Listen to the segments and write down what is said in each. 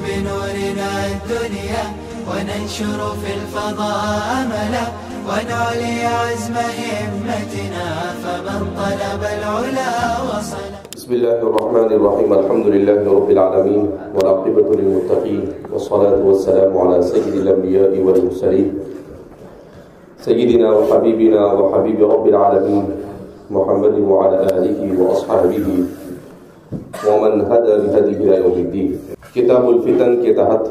بنورنا الدنيا وننشر في الفضاء أملا ونعلي عزم همتنا فمن طلب العلا وصل. بسم الله الرحمن الرحيم. الحمد لله رب العالمين والعاقبة للمتقين والصلاة والسلام على سيد الأنبياء والمرسلين سيدنا وحبيبنا وحبيب رب العالمين محمد وعلى آله وأصحابه ومن هدى بهديه إلى يوم الدين. کتاب الفتن کے تحت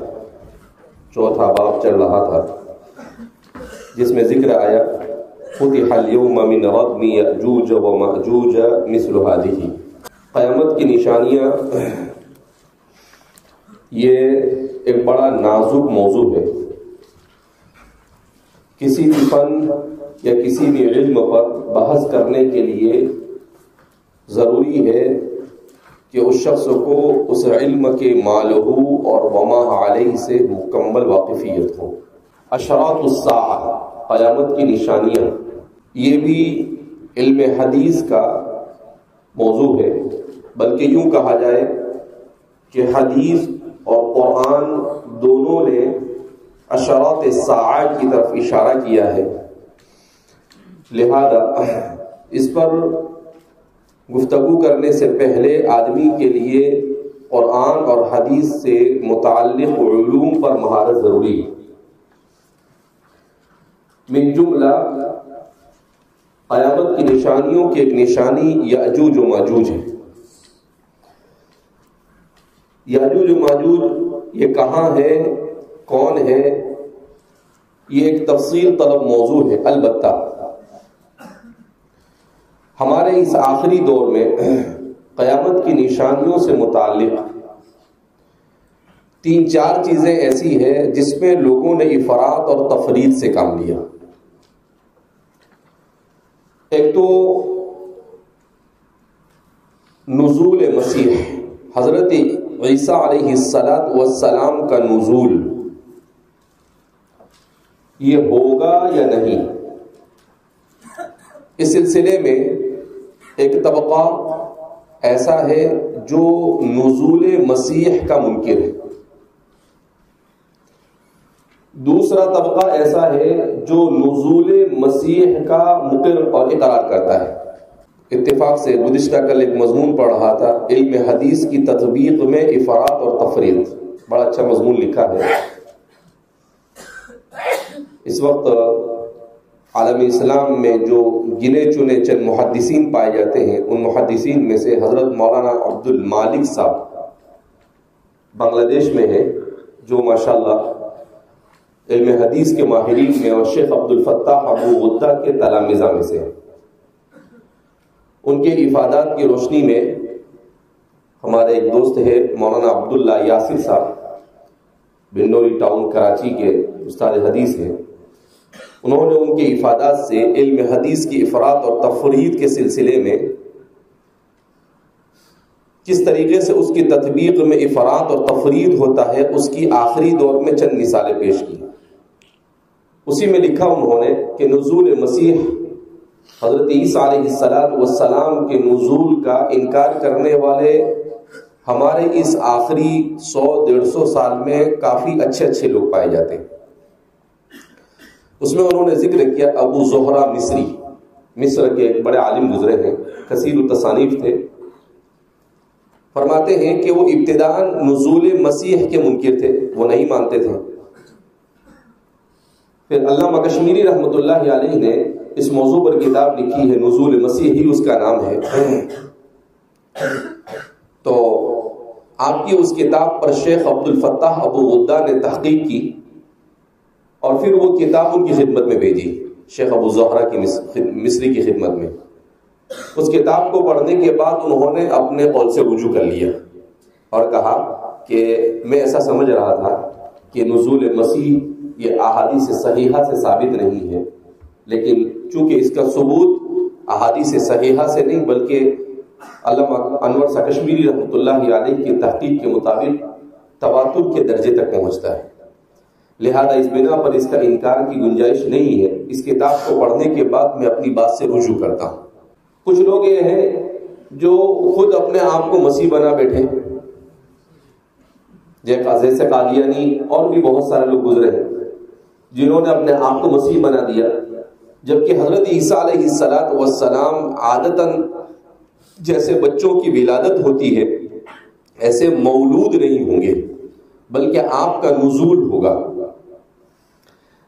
چوتھا باب چل رہا تھا جس میں ذکر آیا فتح اليوم من ردم یأجوج ومأجوج مثل هذه. قیامت کی نشانیاں یہ ایک بڑا نازک موضوع ہے. کسی بھی فن یا کسی بھی علم پر بحث کرنے کے لیے ضروری ہے کہ اس شخص کو اس علم کے مالہو اور وما علیہ سے مکمل واقفیت ہو. اشراط الساعہ قیامت کی نشانیاں یہ بھی علم حدیث کا موضوع ہے، بلکہ یوں کہا جائے کہ حدیث اور قرآن دونوں نے اشراط الساعہ کی طرف اشارہ کیا ہے. لہذا اس پر گفتگو کرنے سے پہلے آدمی کے لیے قرآن اور حدیث سے متعلق علوم پر مہارت ضروری ہے. من جملہ قیامت کی نشانیوں کی ایک نشانی یأجوج و ماجوج ہے. یأجوج و ماجوج یہ کہاں ہے، کون ہے، یہ ایک تفصیل طلب موضوع ہے. البتہ ہمارے اس آخری دور میں قیامت کی نشانیوں سے متعلق 3-4 چیزیں ایسی ہیں جس میں لوگوں نے افراط اور تفرید سے کام لیا. ایک تو نزول مسیح، حضرت عیسیٰ علیہ السلام کا نزول یہ ہوگا یا نہیں. اس سلسلے میں ایک طبقہ ایسا ہے جو نزول مسیح کا منکر ہے. دوسرا طبقہ ایسا ہے جو نزول مسیح کا مقر اور اقرار کرتا ہے. اتفاق سے گزشتہ کل ایک مضمون پڑھ رہا تھا علم حدیث کی تطبیق میں افراط اور تفرید. بڑا اچھا مضمون لکھا ہے. اس وقت عالم اسلام میں جو گنے چنے چند محدثین پائے جاتے ہیں ان محدثین میں سے حضرت مولانا عبد المالک صاحب بنگلہ دیش میں ہے، جو ماشاءاللہ علم حدیث کے ماہرین میں اور شیخ عبد الفتاح ابو غدہ کے تلامذہ میں سے. ان کے افادات کی روشنی میں ہمارے ایک دوست ہے مولانا عبداللہ یاسر صاحب، بنوری ٹاؤن کراچی کے استاد حدیث ہیں. انہوں نے ان کے افادات سے علم حدیث کی افراط اور تفرید کے سلسلے میں کس طریقے سے اس کی تطبیق میں افراط اور تفرید ہوتا ہے اس کی آخری دور میں چند مثالیں پیش کی. اسی میں لکھا انہوں نے کہ نزول مسیح، حضرت عیسیٰ علیہ السلام کے نزول کا انکار کرنے والے ہمارے اس آخری 100-150 سال میں کافی اچھے لوگ پائے جاتے ہیں. اس میں انہوں نے ذکر کیا ابو زہرہ مصری، مصر کے ایک بڑے عالم گزرے ہیں، کثیر التصانیف تھے. فرماتے ہیں کہ وہ ابتداء نزول مسیح کے منکر تھے، وہ نہیں مانتے تھے. پھر علامہ کشمیری رحمۃ اللہ علیہ نے اس موضوع پر کتاب لکھی ہے، نزول مسیح ہی اس کا نام ہے. تو آپ کی اس کتاب پر شیخ عبد الفتاح ابو غدہ نے تحقیق کی اور پھر وہ کتاب ان کی خدمت میں بھیجی، شیخ ابو زہرہ کی مصری کی خدمت میں. اس کتاب کو پڑھنے کے بعد انہوں نے اپنے قول سے رجوع کر لیا اور کہا کہ میں ایسا سمجھ رہا تھا کہ نزول مسیح یہ احادیث صحیحہ سے ثابت نہیں ہے، لیکن چونکہ اس کا ثبوت احادیث صحیحہ سے نہیں بلکہ علامہ انور شاہ کشمیری رحمۃ اللہ علیہ کی تحقیق کے مطابق تواتر کے درجے تک پہنچتا ہے. لہذا اس بنا پر اس کا انکار کی گنجائش نہیں ہے. اس کتاب کو پڑھنے کے بعد میں اپنی بات سے رجوع کرتا ہوں. کچھ لوگ یہ ہیں جو خود اپنے آپ کو مسیح بنا بیٹھے، جیسے قادیانی اور بھی بہت سارے لوگ گزرے ہیں جنہوں نے اپنے آپ کو مسیح بنا دیا، جبکہ حضرت عیسیٰ علیہ السلام عادتاً جیسے بچوں کی ولادت ہوتی ہے ایسے مولود نہیں ہوں گے، بلکہ آپ کا نزول ہوگا.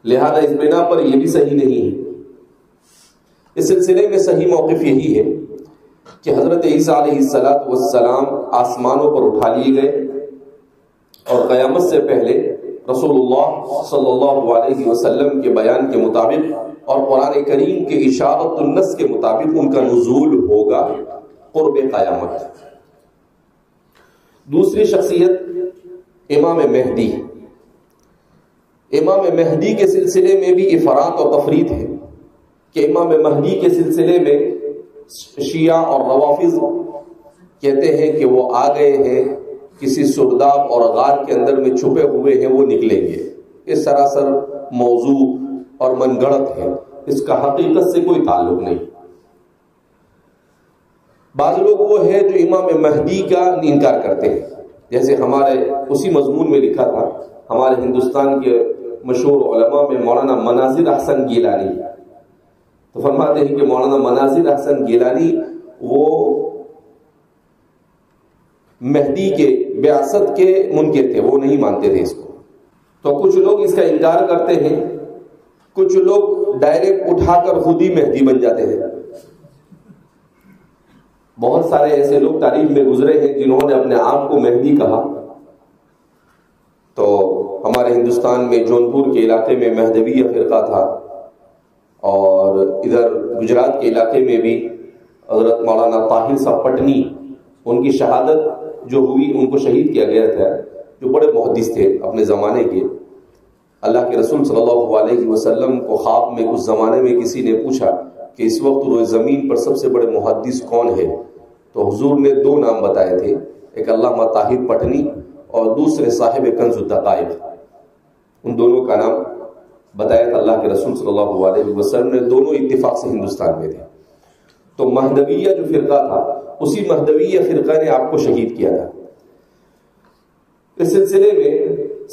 لہذا اس بنا پر یہ بھی صحیح نہیں ہے. اس سلسلے میں صحیح موقف یہی ہے کہ حضرت عیسیٰ علیہ السلام آسمانوں پر اٹھا لیے گئے اور قیامت سے پہلے رسول اللہ صلی اللہ علیہ وسلم کے بیان کے مطابق اور قرآن کریم کے اشارت النص کے مطابق ان کا نزول ہوگا قرب قیامت. دوسری شخصیت امام مہدی. امام مہدی کے سلسلے میں بھی افراط اور تفریط ہے کہ امام مہدی کے سلسلے میں شیعہ اور روافض کہتے ہیں کہ وہ آ گئے ہیں، کسی سرداب اور غار کے اندر میں چھپے ہوئے ہیں، وہ نکلیں گے. اس سراسر موضوع اور من گڑت ہے، اس کا حقیقت سے کوئی تعلق نہیں. بعض لوگ وہ ہے جو امام مہدی کا انکار کرتے ہیں، جیسے ہمارے اسی مضمون میں لکھا تھا ہمارے ہندوستان کے مشہور علماء میں مولانا مناظر احسن گیلانی. تو فرماتے ہیں کہ مولانا مناظر احسن گیلانی وہ مہدی کے بعثت کے منکر تھے، وہ نہیں مانتے تھے اس کو. تو کچھ لوگ اس کا انکار کرتے ہیں، کچھ لوگ ڈائریکٹ اٹھا کر خود ہی مہدی بن جاتے ہیں. بہت سارے ایسے لوگ تاریخ میں گزرے ہیں جنہوں نے اپنے آپ کو مہدی کہا. تو ہمارے ہندوستان میں جونپور کے علاقے میں مہدویہ فرقہ تھا، اور ادھر گجرات کے علاقے میں بھی حضرت مولانا طاہر صاحب پٹنی، ان کی شہادت جو ہوئی، ان کو شہید کیا گیا تھا، جو بڑے محدث تھے اپنے زمانے کے. اللہ کے رسول صلی اللہ علیہ وسلم کو خواب میں اس زمانے میں کسی نے پوچھا کہ اس وقت روئے زمین پر سب سے بڑے محدث کون ہے، تو حضور نے دو نام بتائے تھے، ایک علامہ طاہر پٹنی اور دوسرے صاحب کنز الدقائق. ان دونوں کا نام بتایا تھا اللہ کے رسول صلی اللہ علیہ وسلم نے. دونوں اتفاق سے ہندوستان میں تھے. تو مہدویہ جو فرقہ تھا، اسی مہدویہ فرقہ نے آپ کو شہید کیا تھا. اس سلسلے میں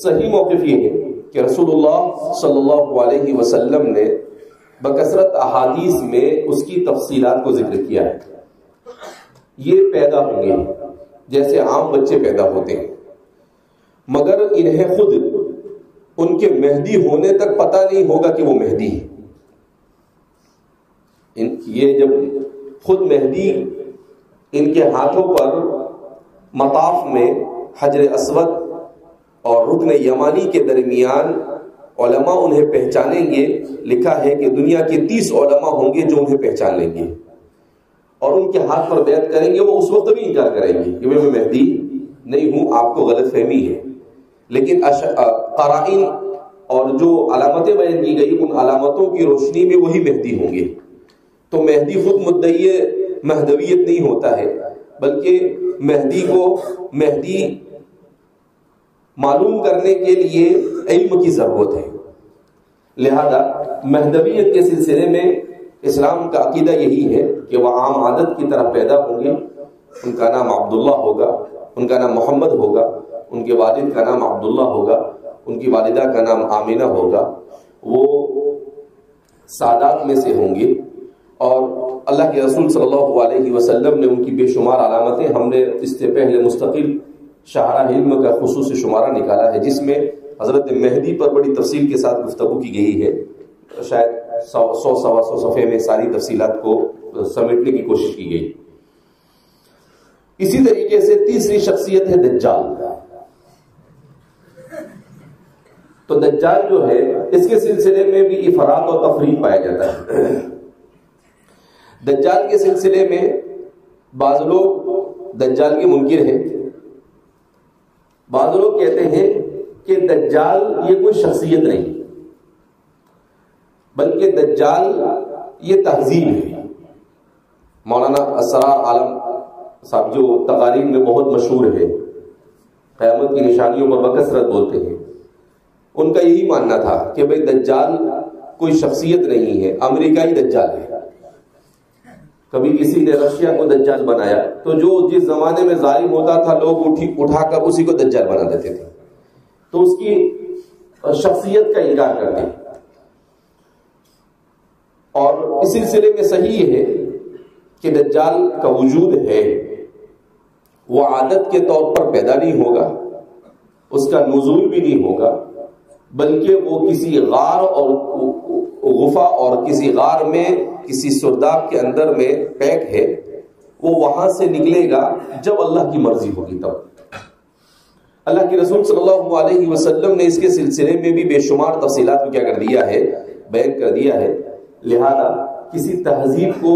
صحیح موقف یہ ہے کہ رسول اللہ صلی اللہ علیہ وسلم نے بکثرت احادیث میں اس کی تفصیلات کو ذکر کیا ہے. یہ پیدا ہوں گے جیسے عام بچے پیدا ہوتے ہیں، مگر انہیں خود ان کے مہدی ہونے تک پتہ نہیں ہوگا کہ وہ مہدی ہے. یہ جب خود مہدی ان کے ہاتھوں پر مطاف میں حجر اسود اور رکن یمانی کے درمیان علماء انہیں پہچانیں گے. لکھا ہے کہ دنیا کے 30 علماء ہوں گے جو انہیں پہچان لیں گے اور ان کے ہاتھ پر بیعت کریں گے. وہ اس وقت بھی انکار کریں گے کہ میں مہدی نہیں ہوں، آپ کو غلط فہمی ہے. لیکن قرائن اور جو علامتیں بیان کی گئی، ان علامتوں کی روشنی میں وہی مہدی ہوں گے. تو مہدی خود مدعی مہدویت نہیں ہوتا ہے، بلکہ مہدی کو مہدی معلوم کرنے کے لیے علم کی ضرورت ہے. لہذا مہدویت کے سلسلے میں اسلام کا عقیدہ یہی ہے کہ وہ عام عادت کی طرح پیدا ہوں گے. ان کا نام عبداللہ ہوگا، ان کا نام محمد ہوگا، ان کے والد کا نام عبداللہ ہوگا، ان کی والدہ کا نام آمینہ ہوگا. وہ سادات میں سے ہوں گے، اور اللہ کے رسول صلی اللہ علیہ وسلم نے ان کی بے شمار علامتیں، ہم نے اس سے پہلے مستقل شاہراہ علم کا خصوصی شمارہ نکالا ہے جس میں حضرت مہدی پر بڑی تفصیل کے ساتھ گفتگو کی گئی ہے. شاید 100 صفحے میں ساری تفصیلات کو سمیٹنے کی کوشش کی گئی. اسی طریقے سے تیسری شخصیت ہے دجال. تو دجال جو ہے اس کے سلسلے میں بھی افراط اور تفریط پایا جاتا ہے. دجال کے سلسلے میں بعض لوگ دجال کے منکر ہیں، بعض لوگ کہتے ہیں کہ دجال یہ کوئی شخصیت نہیں بلکہ دجال یہ تہذیب ہے. مولانا اسرار عالم صاحب جو تقاریر میں بہت مشہور ہے، قیامت کی نشانیوں پر بکثرت بولتے ہیں، ان کا یہی ماننا تھا کہ بھئی دجال کوئی شخصیت نہیں ہے، امریکائی دجال ہے. کبھی کسی نے رشیا کو دجال بنایا تو جو جس زمانے میں ظالم ہوتا تھا لوگ اٹھا کر اسی کو دجال بنا دیتے تھے. تو اس کی شخصیت کا انکار کرتے ہیں. اور اس سلسلے میں صحیح ہے کہ دجال کا وجود ہے، وہ عادت کے طور پر پیدا نہیں ہوگا، اس کا نزول بھی نہیں ہوگا، بلکہ وہ کسی غار اور غفا اور کسی غار میں کسی سرداب کے اندر میں پیک ہے، وہ وہاں سے نکلے گا جب اللہ کی مرضی ہوگی. تب اللہ کے رسول صلی اللہ علیہ وسلم نے اس کے سلسلے میں بھی بے شمار تفصیلات کو کیا کر دیا ہے، بیان کر دیا ہے. لہذا کسی تہذیب کو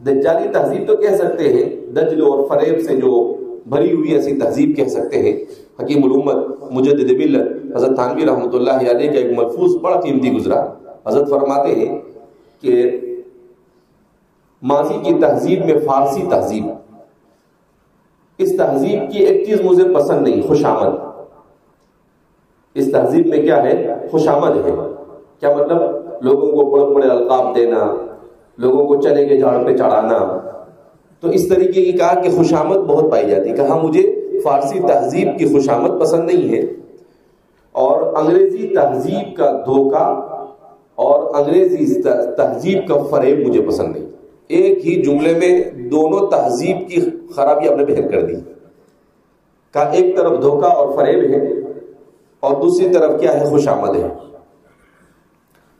دجالی تہذیب تو کہہ سکتے ہیں، دجل اور فریب سے جو بھری ہوئی ایسی تہذیب کہہ سکتے ہیں. حکیم الامت مجدد ملت حضرت تھانوی رحمۃ اللہ علیہ کا ایک ملفوظ بڑا قیمتی گزرا. حضرت فرماتے ہیں کہ ماضی کی تہذیب میں فارسی تہذیب، اس تہذیب کی ایک چیز مجھے پسند نہیں، خوشامد. اس تہذیب میں کیا ہے؟ خوشامد ہے. کیا مطلب؟ لوگوں کو بڑے بڑے القاب دینا، لوگوں کو چنے کے جھاڑ پہ چڑھانا. تو اس طریقے کی کہا کہ خوشامد بہت پائی جاتی. کہا مجھے فارسی تہذیب کی خوشامد پسند نہیں ہے، اور انگریزی تہذیب کا دھوکہ اور انگریزی تہذیب کا فریب مجھے پسند نہیں. ایک ہی جملے میں دونوں تہذیب کی خرابی آپ نے بیان کر دی. کہا ایک طرف دھوکہ اور فریب ہے اور دوسری طرف کیا ہے؟ خوشامد ہے.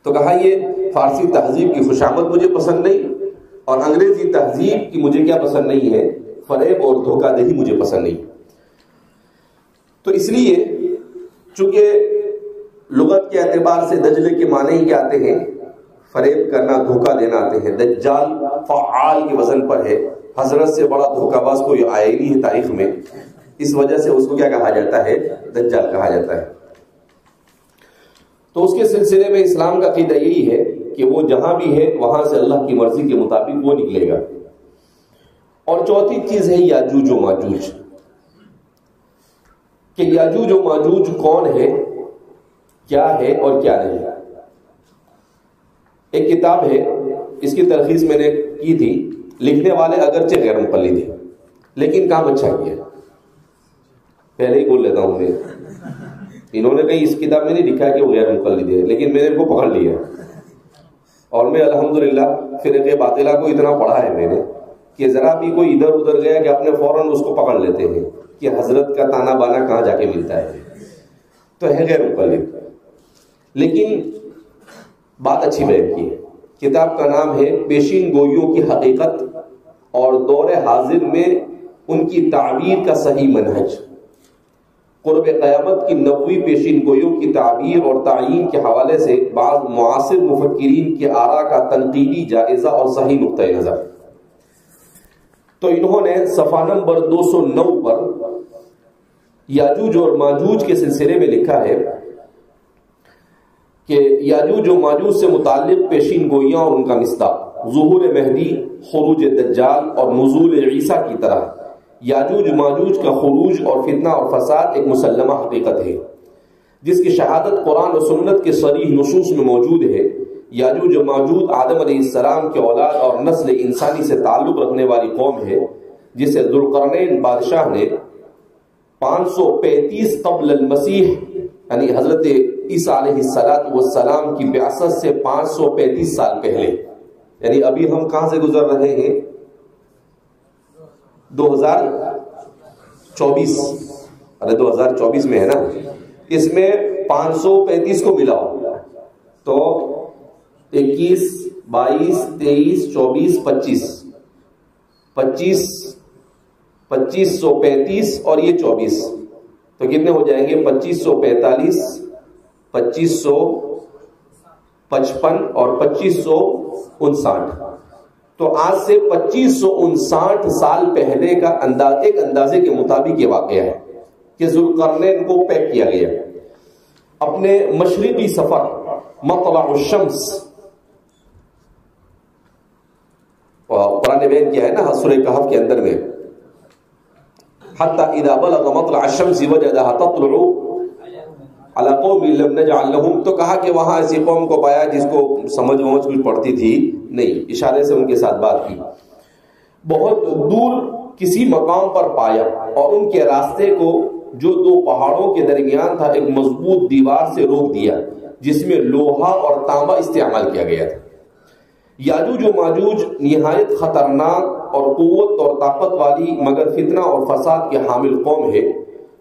تو کہا یہ فارسی تہذیب کی خوشامد مجھے پسند نہیں، اور انگریزی تہذیب کی مجھے کیا پسند نہیں ہے؟ فریب اور دھوکہ دہی مجھے پسند نہیں. تو اس لیے چونکہ لغت کے اعتبار سے دجلے کے معنی ہی کیا آتے ہیں؟ فریب کرنا، دھوکہ دینا آتے ہیں. دجال فعال کے وزن پر ہے. حضرت سے بڑا دھوکہ باز کوئی آیا نہیں ہے تاریخ میں، اس وجہ سے اس کو کیا کہا جاتا ہے؟ دجال کہا جاتا ہے. تو اس کے سلسلے میں اسلام کا عقیدہ یہی ہے کہ وہ جہاں بھی ہے وہاں سے اللہ کی مرضی کے مطابق وہ نکلے گا. اور چوتھی چیز ہے یاجوج و ماجوج، کہ یاجوج و ماجوج کون ہے، کیا ہے اور کیا نہیں. ایک کتاب ہے، اس کی تلخیص میں نے کی تھی. لکھنے والے اگرچہ غیر مقلد ہیں لیکن کام اچھا کیا. پہلے ہی بول لیتا ہوں میں، انہوں نے کہیں اس کتاب میں نہیں لکھا کہ وہ غیر مقلد ہے، لیکن میں نے ان کو پکڑ لیا. اور میں الحمدللہ فرقہ باطلہ کو اتنا پڑھا ہے میں نے کہ ذرا بھی کوئی ادھر ادھر گیا کہ اپنے فوراً اس کو پکڑ لیتے ہیں کہ حضرت کا تانا بانا کہاں جا کے ملتا ہے. تو ہے غیر مقلد، لیکن بات اچھی بیان کی ہے. کتاب کا نام ہے پیشین گوئیوں کی حقیقت اور دور حاضر میں ان کی تعبیر کا صحیح منہج. قرب قیامت کی نبوی پیشین گوئیوں کی تعبیر اور تعیین کے حوالے سے بعض معاصر مفکرین کی آراء کا تنقیدی جائزہ اور صحیح نقطۂ نظر. تو انہوں نے صفحہ نمبر 209 پر یاجوج اور ماجوج کے سلسلے میں لکھا ہے کہ یاجوج و ماجوج سے متعلق پیشین گوئیاں اور ان کا مصداق، ظہور مہدی، خروج دجال اور نزول عیسیٰ کی طرح یاجوج ماجوج کا خروج اور فتنہ اور فساد ایک مسلمہ حقیقت ہے جس کی شہادت قرآن و سنت کے صریح نصوص میں موجود ہے. یاجوج و ماجوج آدم علیہ السلام کے اولاد اور نسل انسانی سے تعلق رکھنے والی قوم ہے جسے ذوالقرنین بادشاہ نے 535 قبل المسیح یعنی حضرت عیسیٰ علیہ السلام کی بعثت سے 535 سال پہلے، یعنی ابھی ہم کہاں سے گزر رہے ہیں؟ 2024. ارے 2024 میں ہے نا، اس میں 535 کو ملاؤ تو 21 22 23 24 25 2535 اور یہ 24 تو کتنے ہو جائیں گے؟ 2545 2555 اور 2559. تو آج سے 2559 سال پہلے کا ایک اندازے کے مطابق یہ واقعہ ہے کہ ذوالقرنین کو پیک کیا گیا اپنے مشرقی سفر مطلع الشمس. قرآن نے بیان کیا ہے نا سورہ کہف کے اندر میں، حتی اذا بلغ مطلع الشمس وجدها تطلع علی قوم لم نجعل لهم، تو کہا کہ وہاں ایسی قوم کو پایا جس کو سمجھ کچھ پڑتی تھی نہیں، اشارے سے ان کے ساتھ بات کی. بہت دور کسی مقام پر پایا اور ان کے راستے کو جو دو پہاڑوں کے درمیان تھا ایک مضبوط دیوار سے روک دیا جس میں لوہا اور تانبا استعمال کیا گیا تھا۔ یاجوج و ماجوج نہایت خطرناک اور قوت اور طاقت والی مگر فتنہ اور فساد کے حامل قوم ہے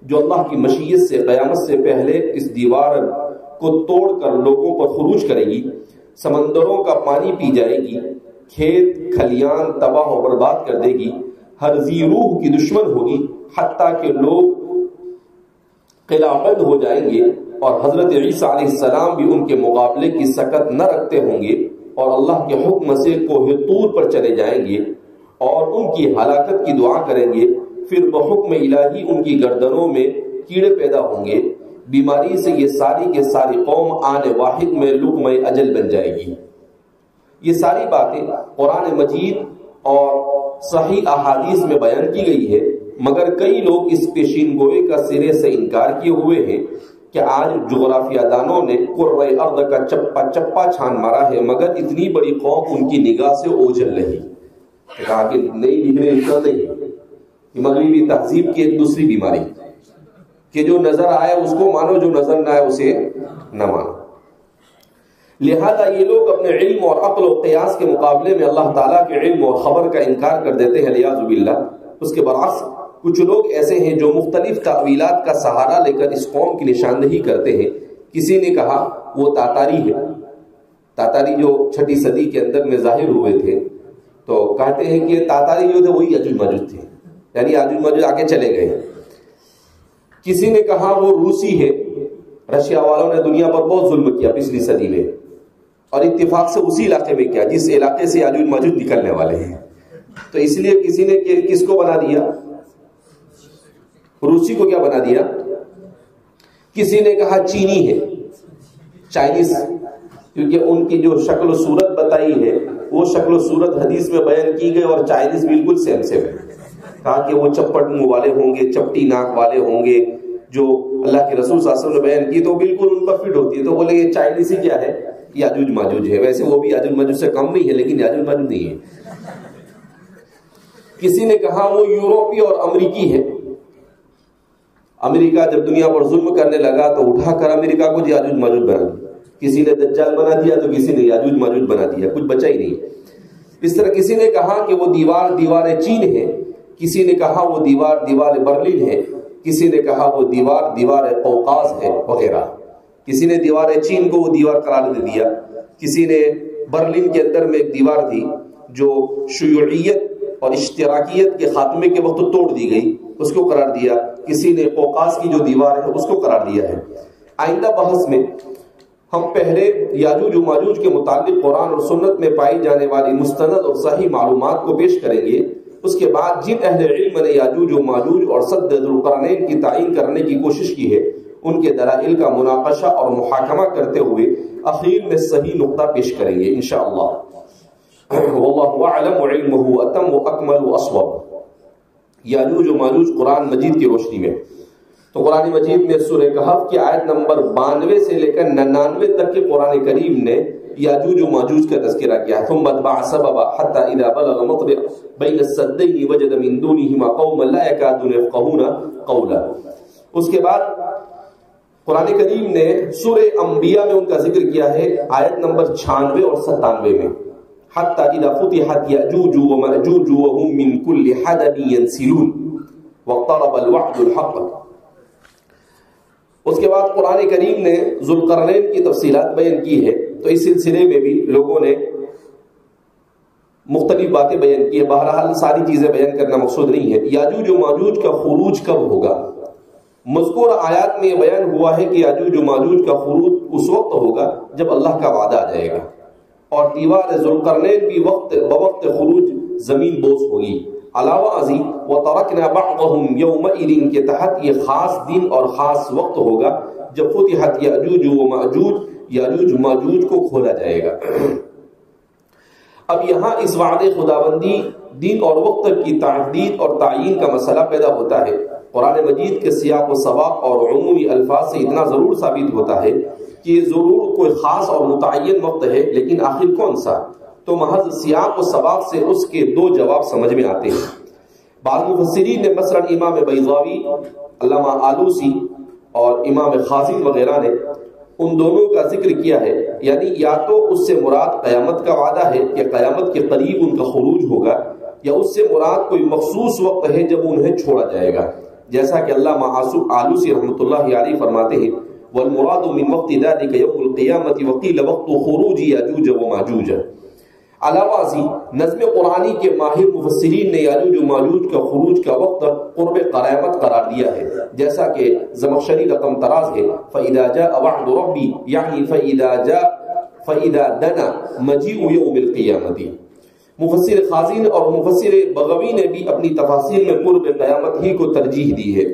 جو اللہ کی مشیت سے قیامت سے پہلے اس دیوار کو توڑ کر لوگوں پر خروج کرے گی، سمندروں کا پانی پی جائے گی، کھیت کھلیان تباہ و برباد کر دے گی، ہر ذی روح کی دشمن ہوگی، حتیٰ کہ لوگ قلعہ بند ہو جائیں گے اور حضرت عیسیٰ علیہ السلام بھی ان کے مقابلے کی سکت نہ رکھتے ہوں گے اور اللہ کے حکم سے کوہ طور پر چلے جائیں گے اور ان کی ہلاکت کی دعا کریں گے، پھر بحکم الہی ان کی گردنوں میں کیڑے پیدا ہوں گے، بیماری سے یہ ساری کے ساری قوم آنے واحد میں لقمہ اجل بن جائے گی۔ یہ ساری باتیں قرآن مجید اور صحیح احادیث میں بیان کی گئی ہے، مگر کئی لوگ اس پیشین گوئی کا سرے سے انکار کیے ہوئے ہیں کہ آج جغرافیہ دانوں نے کرۂ ارض کا چپا چپا چھان مارا ہے مگر اتنی بڑی قوم ان کی نگاہ سے اوجھل رہی۔ کہا کہ نہیں لکھنے اتنا نہیں، مغربی تہذیب کی ایک دوسری بیماری کہ جو نظر آئے اس کو مانو، جو نظر نہ آئے اسے نہ مانو۔ لہذا یہ لوگ اپنے علم اور عقل و قیاس کے مقابلے میں اللہ تعالیٰ کے علم اور خبر کا انکار کر دیتے ہیں لیاذ باللہ۔ اس کے برعکس کچھ لوگ ایسے ہیں جو مختلف تعویلات کا سہارا لے کر اس قوم کی نشاندہی کرتے ہیں۔ کسی نے کہا وہ تاتاری ہے، تاتاری جو 6 صدی کے اندر میں ظاہر ہوئے تھے، تو کہتے ہیں کہ تاتاری جو تھے وہی یاجوج ماجوج تھے، یعنی یاجوج ماجوج آگے چلے گئے۔ کسی نے کہا وہ روسی ہے، رشیا والوں نے دنیا پر بہت ظلم کیا پچھلی صدی میں، اور اتفاق سے اسی علاقے میں کیا جس علاقے سے یاجوج ماجوج نکلنے والے ہیں، تو اس لیے کسی نے کس کو بنا دیا؟ روسی کو کیا بنا دیا؟ کسی نے کہا چینی ہے، چائنیز، کیونکہ ان کی جو شکل و صورت بتائی ہے وہ شکل و صورت حدیث میں بیان کی گئی اور چائنیز بالکل سیم ہے۔ کہا کہ وہ چپٹ منہ والے ہوں گے، چپٹی ناک والے ہوں گے، جو اللہ کے رسول صلی اللہ علیہ وسلم نے بیان کی تو بالکل ان پر فٹ ہوتی ہے، تو بولے یہ چائنیز ہی کیا ہے؟ یاجوج ماجوج ہے۔ ویسے وہ بھی یاجوج ماجوج سے کم نہیں ہے لیکن یاجوج ماجوج نہیں ہے۔ کسی نے کہا وہ یوروپی اور امریکی ہے، امریکہ جب دنیا پر ظلم کرنے لگا تو اٹھا کر امریکہ کو یاجوج ماجوج بنا دیا، کسی نے دجال بنا دیا تو کسی نے یاجوج ماجوج بنا دیا، کچھ بچا ہی نہیں۔ اس طرح کسی نے کہا کہ وہ دیوار چین ہے، کسی نے کہا وہ دیوار برلن ہے، کسی نے کہا وہ دیوار قوقاز ہے وغیرہ۔ کسی نے دیوار چین کو وہ دیوار قرار دے دیا، کسی نے برلن کے اندر میں ایک دیوار تھی جو شیوعیت اور اشتراکیت کے خاتمے کے وقت توڑ دی گئی، اس کو قرار دیا، کسی نے قوقاز کی جو دیوار ہے اس کو قرار دیا ہے۔ آئندہ بحث میں ہم پہلے یاجوج و ماجوج کے متعلق قرآن اور سنت میں پائی جانے والی مستند اور صحیح معلومات کو پیش کریں گے، اس کے بعد جن اہل علم نے یاجوج و ماجوج اور سد ذوالقرنین کی تعین کرنے کی کوشش کی ہے ان کے دلائل کا مناقشہ اور محاکمہ کرتے ہوئے اخیر میں صحیح نقطہ پیش کریں گے انشاءاللہ۔ واللہ اعلم وعلمہ اتم واکمل واصوب۔ یاجوج و ماجوج قرآن مجید کی روشنی میں تو قرآن مجید میں سورہ کہف کی آیت نمبر 92 سے لے کر 99 تک کے قرآن کریم نے یاجوج و ماجوج کا تذکرہ کیا ہے۔ ثم اتبع سببا حتى اذا بلغ مطلع بين السدين وجد من دونهما قوما لا يكادون يفقهون قولا۔ اس کے بعد قرآن کریم نے سورہ انبیاء میں ان کا ذکر کیا ہے آیت نمبر 96 اور 97 میں، حتى اذا فتحت یاجوج وماجوج وهم من كل حدب ينسلون واقترب الوعد الحق۔ اس کے بعد قرآن کریم نے ذوالقرنین کی تفصیلات بیان کی ہے، تو اس سلسلے میں بھی لوگوں نے مختلف باتیں بیان کی ہے۔ بہرحال ساری چیزیں بیان کرنا مقصود نہیں ہے۔ یاجوج و ماجوج کا خروج کب ہوگا؟ مذکور آیات میں یہ بیان ہوا ہے کہ یاجوج و ماجوج کا خروج اس وقت ہوگا جب اللہ کا وعدہ آ جائے گا اور دیوار ذوالقرنین بھی بوقت خروج زمین بوس ہوگی۔ علاوہ ازیں وَتَرَكْنَا بَعْضَهُمْ يَوْمَئِذٍ کے تحت یہ خاص دن اور خاص وقت ہوگا جب فتحت یاجوج و ماجوج، یاجوج و ماجوج کو کھولا جائے گا۔ اب یہاں اس وعدے خداوندی دن اور وقت کی تحدید اور تعیین کا مسئلہ پیدا ہوتا ہے۔ قرآن مجید کے سیاق و سباق اور عمومی الفاظ سے اتنا ضرور ثابت ہوتا ہے کہ یہ ضرور کوئی خاص اور متعین وقت ہے، لیکن آخر کون سا؟ تو محض سیاق و سباق سے اس کے دو جواب سمجھ میں آتے ہیں۔ بعض مفسرین نے مثلا امام بیضاوی علامہ آلوسی اور امام خازن وغیرہ نے ان دونوں کا ذکر کیا ہے، یعنی یا تو اس سے مراد قیامت کا وعدہ ہے کہ قیامت کے قریب ان کا خروج ہوگا، یا اس سے مراد کوئی مخصوص وقت ہے جب انہیں چھوڑا جائے گا، جیسا کہ علامہ آلوسی رحمۃ اللہ علیہ فرماتے ہیں والمراد من وقت ذلك يوم القیامة وقیل وقت خروج یاجوج و ماجوج۔ علاوہ ازیں نظم قرآنی کے ماہر مفسرین نے یاجوج و ماجوج کا خروج کا وقت قرب قیامت قرار دیا ہے، جیسا کہ زمخشری رقم طراز ہے فَإِذَا جَاءَ وَعْدُ رَبِّي یعنی فَإِذَا دَنَا مَجِیءُ یوم القیامة۔ مفسر خازن اور مفسر بغوی نے بھی اپنی تفاسیر میں قرب قیامت ہی کو ترجیح دی ہے۔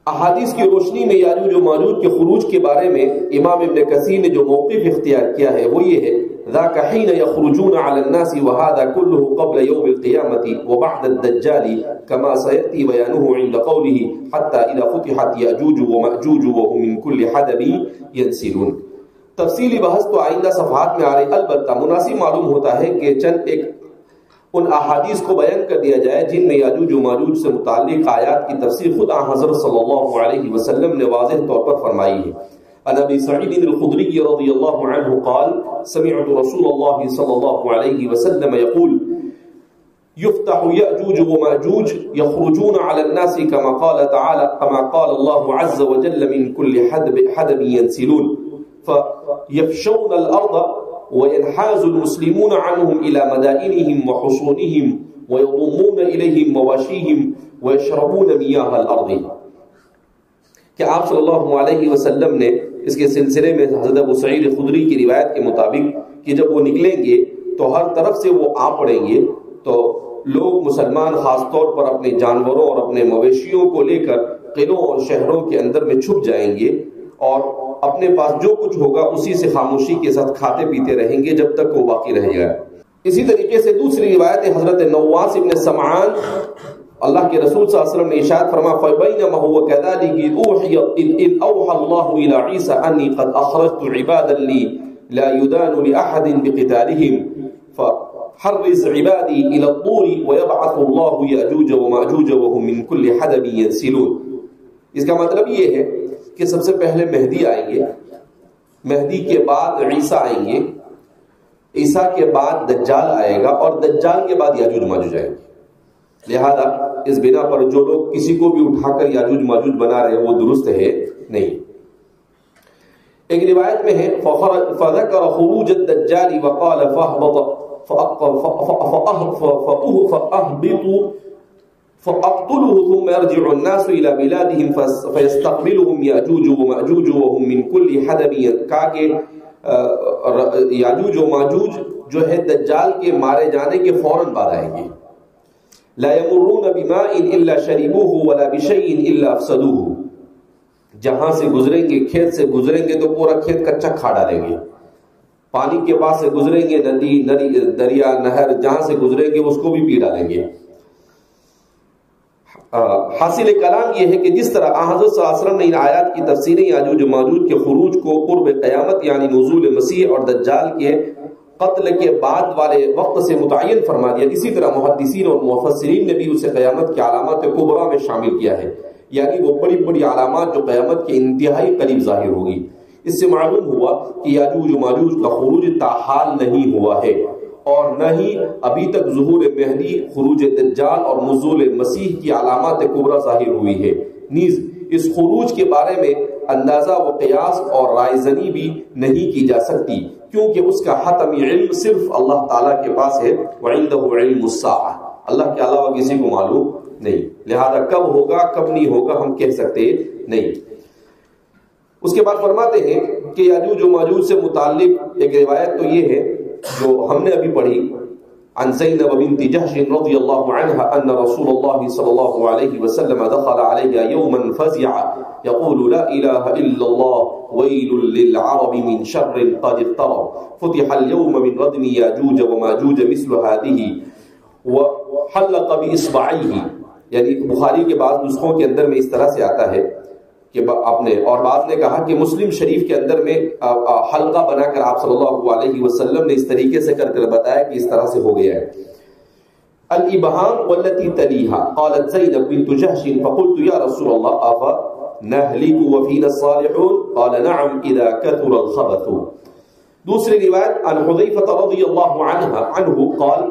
احادیث کی روشنی میں یاجوج و ماجوج کے خروج کے بارے میں امام ابن کثیر نے جو موقف اختیار کیا ہے وہ یہ ہے ذاک حین یخرجون علی الناس وهذا كله قبل يوم القيامة وبعد الدجال كما سيأتي بيانه عند قوله حتى إذا فتحت یاجوج و ماجوج وهم من كل حدب ينسلون۔ تفصیلی بحث تو آئندہ صفحات میں آ رہی، البتہ مناسب معلوم ہوتا ہے کہ چند ایک ان احادیث کو بیان کر دیا جائے جن میں یاجوج و ماجوج سے متعلق آیات کی تفسیر خود حضرت صلی اللہ علیہ وسلم نے واضح طور پر فرمائی ہے۔ عن ابی سعید الخدری رضی اللہ عنہ قال سمعت رسول اللہ صلی اللہ علیہ وسلم يقول يفتح یأجوج و ماجوج یخرجون على الناس كما قال تعالى كما قال الله عز وجل من كل حدب ينسلون فيفشون الأرض وينحاز المسلمون عنهم إلى مدائنهم وحصونهم ويضمون إليهم مواشيهم ويشربون مياه الأرض۔ کہ آپ صلی اللہ علیہ وسلم نے اس کے سلسلے میں حضرت ابو سعید خدری کی روایت کے مطابق کہ جب وہ نکلیں گے تو ہر طرف سے وہ آ پڑیں گے، تو لوگ مسلمان خاص طور پر اپنے جانوروں اور اپنے مویشیوں کو لے کر قلعوں اور شہروں کے اندر میں چھپ جائیں گے اور اپنے پاس جو کچھ ہوگا اسی سے خاموشی کے ساتھ کھاتے پیتے رہیں گے جب تک وہ باقی رہ جائے۔ اسی طریقے سے دوسری روایت حضرت نواس ابن سمعان اللہ کے رسول صلی اللہ علیہ وسلم نے ارشاد فرمایا فَبَيْنَمَا هُوَ كَذَلِكَ إِذْ أَوْحَى اللَّهُ إِلَىٰ عِيسَىٰ أَنِّي قَدْ أَخْرَجْتُ عِبَادًا لِّي لَا يُدَانُ لِأَحَدٍ بِقِتَالِهِمْ فَحَرِّصْ عِبَادِي إِلَى الطُّورِ وَيَبْعَثُ اللَّهُ يَأْجُوجَ وَمَأْجُوجَ وَهُم مِّن كُلِّ حَدَبٍ يَنسِلُونَ۔ اس کا مطلب یہ ہے کہ سب سے پہلے مہدی آئیں گے، مہدی کے بعد عیسیٰ آئیں گے، عیسیٰ کے بعد دجال آئے گا اور دجال کے بعد یاجوج ماجوج آئیں گے۔ لہذا اس بنا پر جو لوگ کسی کو بھی اٹھا کر یاجوج ماجوج بنا رہے ہیں وہ درست ہے نہیں۔ ایک روایت میں ہے فذکر خروج الدجال وقال فأقتله ثم يرجع الناس إلى بلادهم فيستقبلهم يأجوج ومأجوج وهم من كل حدب، کہا کہ یاجوج و ماجوج جو ہے دجال کے مارے جانے کے فوراً بعد آئیں گے۔ لا يمرون بماء إلا شربوه ولا بشيء إلا أفسدوه، جہاں سے گزریں گے، کھیت سے گزریں گے تو پورا کھیت کچا کھا ڈالیں گے، پانی کے پاس سے گزریں گے، ندی دریا نہر جہاں سے گزریں گے اس کو بھی پی ڈالیں گے۔ حاصل کلام یہ ہے کہ جس طرح حضرت صلی اللہ علیہ وسلم نے ان آیات کی تفسیریں یاجوج و ماجوج کے خروج کو قرب قیامت یعنی نزول مسیح اور دجال کے قتل کے بعد والے وقت سے متعین فرما دیا، اسی طرح محدثین اور مفسرین نے بھی اسے قیامت کی علامات کبریٰ میں شامل کیا ہے، یعنی وہ بڑی بڑی علامات جو قیامت کے انتہائی قریب ظاہر ہوگی۔ اس سے معلوم ہوا کہ یاجوج و ماجوج کا خروج تاحال نہیں ہوا ہے اور نہ ہی ابھی تک ظہور مہدی، خروج دجال اور نزول مسیح کی علامات کبریٰ ظاہر ہوئی ہے۔ نیز اس خروج کے بارے میں اندازہ و قیاس اور رائے زنی بھی نہیں کی جا سکتی، کیونکہ اس کا حتمی علم صرف اللہ تعالیٰ کے پاس ہے، وَعِندَهُ عِلْمُ السَّاعَةِ، اللہ کے علاوہ کسی کو معلوم نہیں، لہذا کب ہوگا کب نہیں ہوگا ہم کہہ سکتے نہیں۔ اس کے بعد فرماتے ہیں کہ یاجوج و ماجوج سے متعلق ایک روایت تو یہ ہے جو ہم نے ابھی پڑھی، عن زینب بنت جحش رضی اللہ عنہ ان رسول اللہ صلی اللہ علیہ وسلم دخل علیہ یوما فزعا يقول لا الہ الا اللہ ویل للعرب من شر قد اقترب فتح اليوم من ردم یاجوج وماجوج مثل هذه وحلق باصبعیہ، یعنی بخاری کے بعض نسخوں کے اندر میں اس طرح سے آتا ہے کہ اپنے، اور بعض نے کہا کہ مسلم شریف کے اندر میں حلقہ بنا کر آپ صلی اللہ علیہ وسلم نے اس طریقے سے کر بتایا کہ اس طرح سے ہو گیا ہے۔ الإبهام والتي تليها. قالت زينب بنت جحش فقلت يا رسول الله أفنهلك وفينا الصالحون قال نعم إذا كثر الخبث. دوسری روایت عن حذیفہ رضی اللہ عنہ قال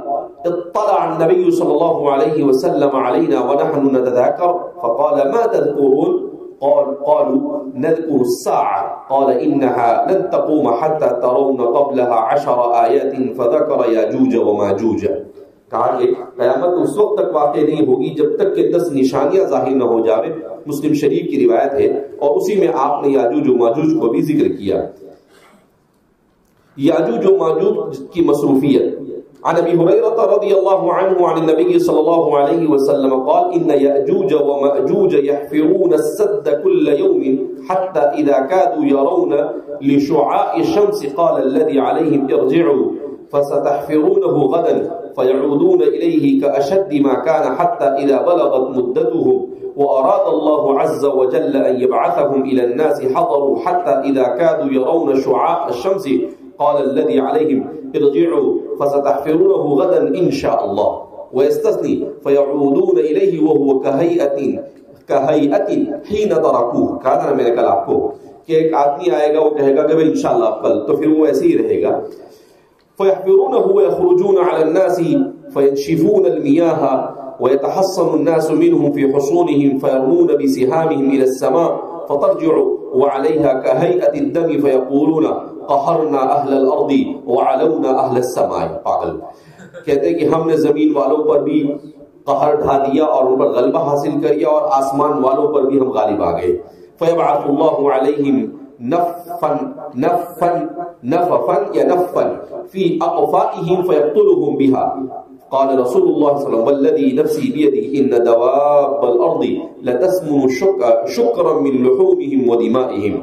اطلع النبي صلى الله عليه وسلم علينا ونحن نتذاكر فقال ما تذكرون قالوا نذكر الساعة قال إنها لن تقوم حتى ترون قبلها 10 آيات فذكر ياجوج وماجوج. کہا کہ قیامت اس وقت تک واقع نہیں ہوگی جب تک کہ 10 نشانیاں ظاہر نہ ہو جاوے. مسلم شریف کی روایت ہے اور اسی میں آپ نے یاجوج و ماجوج کو بھی ذکر کیا. یاجوج و ماجوج کی مصروفیت. عن ابي هريره رضي الله عنه عن النبي صلى الله عليه وسلم قال ان ياجوج وماجوج يحفرون السد كل يوم حتى اذا كادوا يرون لشعاع الشمس قال الذي عليهم ارجعوا فستحفرونه غدا فيعودون اليه كاشد ما كان حتى اذا بلغت مدتهم واراد الله عز وجل ان يبعثهم الى الناس حضروا حتى اذا كادوا يرون شعاع الشمس قال الذي عليهم ارجعوا فستحفرونه غدا ان شاء الله ويستثني فيعودون اليه وهو كهيئه حين تركوه. کہا میں نے کل آپ کو کہ ایک آدمی آئے گا وہ کہے گا کہ انشاءاللہ کل، تو پھر وہ ایسے ہی رہے گا. فيحفرونه ويخرجون على الناس فينشفون المياه ويتحصن الناس منهم في حصونهم فيرمون بسهامهم الى السماء فترجع وعليها كهيئه الدم فيقولون قہرنا اہل الارض وعلونا اہل السماء. پاگل کہتے ہیں کہ ہم نے زمین والوں پر بھی قہر ڈھا دیا اور ان پر غلبہ حاصل کر لیا اور آسمان والوں پر بھی ہم غالب آ گئے. فیبعث اللہ علیہم نففا فی اقفائہم فیقتلہم بها. قال رسول اللہ صلی اللہ علیہ وسلم والذی نفسی بیدی ان دواب الارض لتسمن شکرا من لحومہم ودمائہم.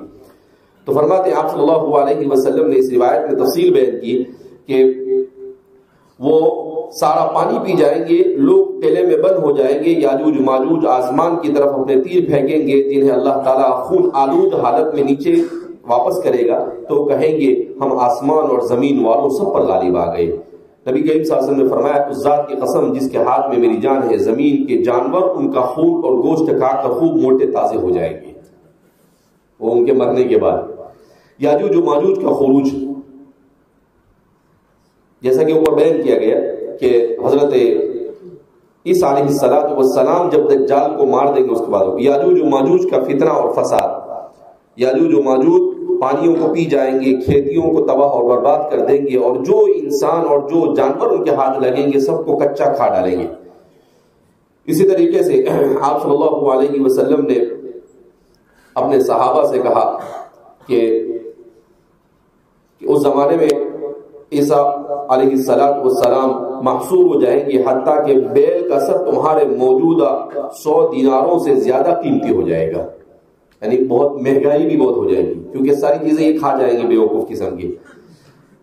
تو فرماتے ہیں آپ صلی اللہ علیہ وسلم نے اس روایت میں تفصیل بیان کی کہ وہ سارا پانی پی جائیں گے، لوگ ٹیلے میں بند ہو جائیں گے، یاجوج ماجوج آسمان کی طرف اپنے تیر پھینکیں گے جنہیں اللہ تعالیٰ خون آلود حالت میں نیچے واپس کرے گا، تو کہیں گے ہم آسمان اور زمین والوں سب پر غالب آ گئے. نبی کریم صلی اللہ علیہ وسلم نے فرمایا اس ذات کی قسم جس کے ہاتھ میں میری جان ہے، زمین کے جانور ان کا خون اور گوشت کھا کر خوب موٹے تازے ہو جائیں گے وہ ان کے مرنے کے بعد. یاجوج و ماجوج کا خروج جیسا کہ اوپر بیان کیا گیا کہ حضرت عیسیٰ علیہ السلام جب دجال کو مار دیں گے اس کے بعد یاجوج و ماجوج کا فتنہ اور فساد. یاجوج و ماجوج پانیوں کو پی جائیں گے، کھیتیوں کو تباہ اور برباد کر دیں گے اور جو انسان اور جو جانور ان کے ہاتھ لگیں گے سب کو کچا کھا ڈالیں گے. اسی طریقے سے آپ صلی اللہ علیہ وسلم نے اپنے صحابہ سے کہا کہ اس زمانے میں عیسیٰ علیہ السلام محصور ہو جائیں گے حتیٰ کہ بیل کا سر تمہارے موجودہ 100 دیناروں سے زیادہ قیمتی ہو جائے گا. یعنی بہت مہنگائی بھی بہت ہو جائے گی کیونکہ ساری چیزیں یہ کھا جائیں گے بیوقوف قسم کی.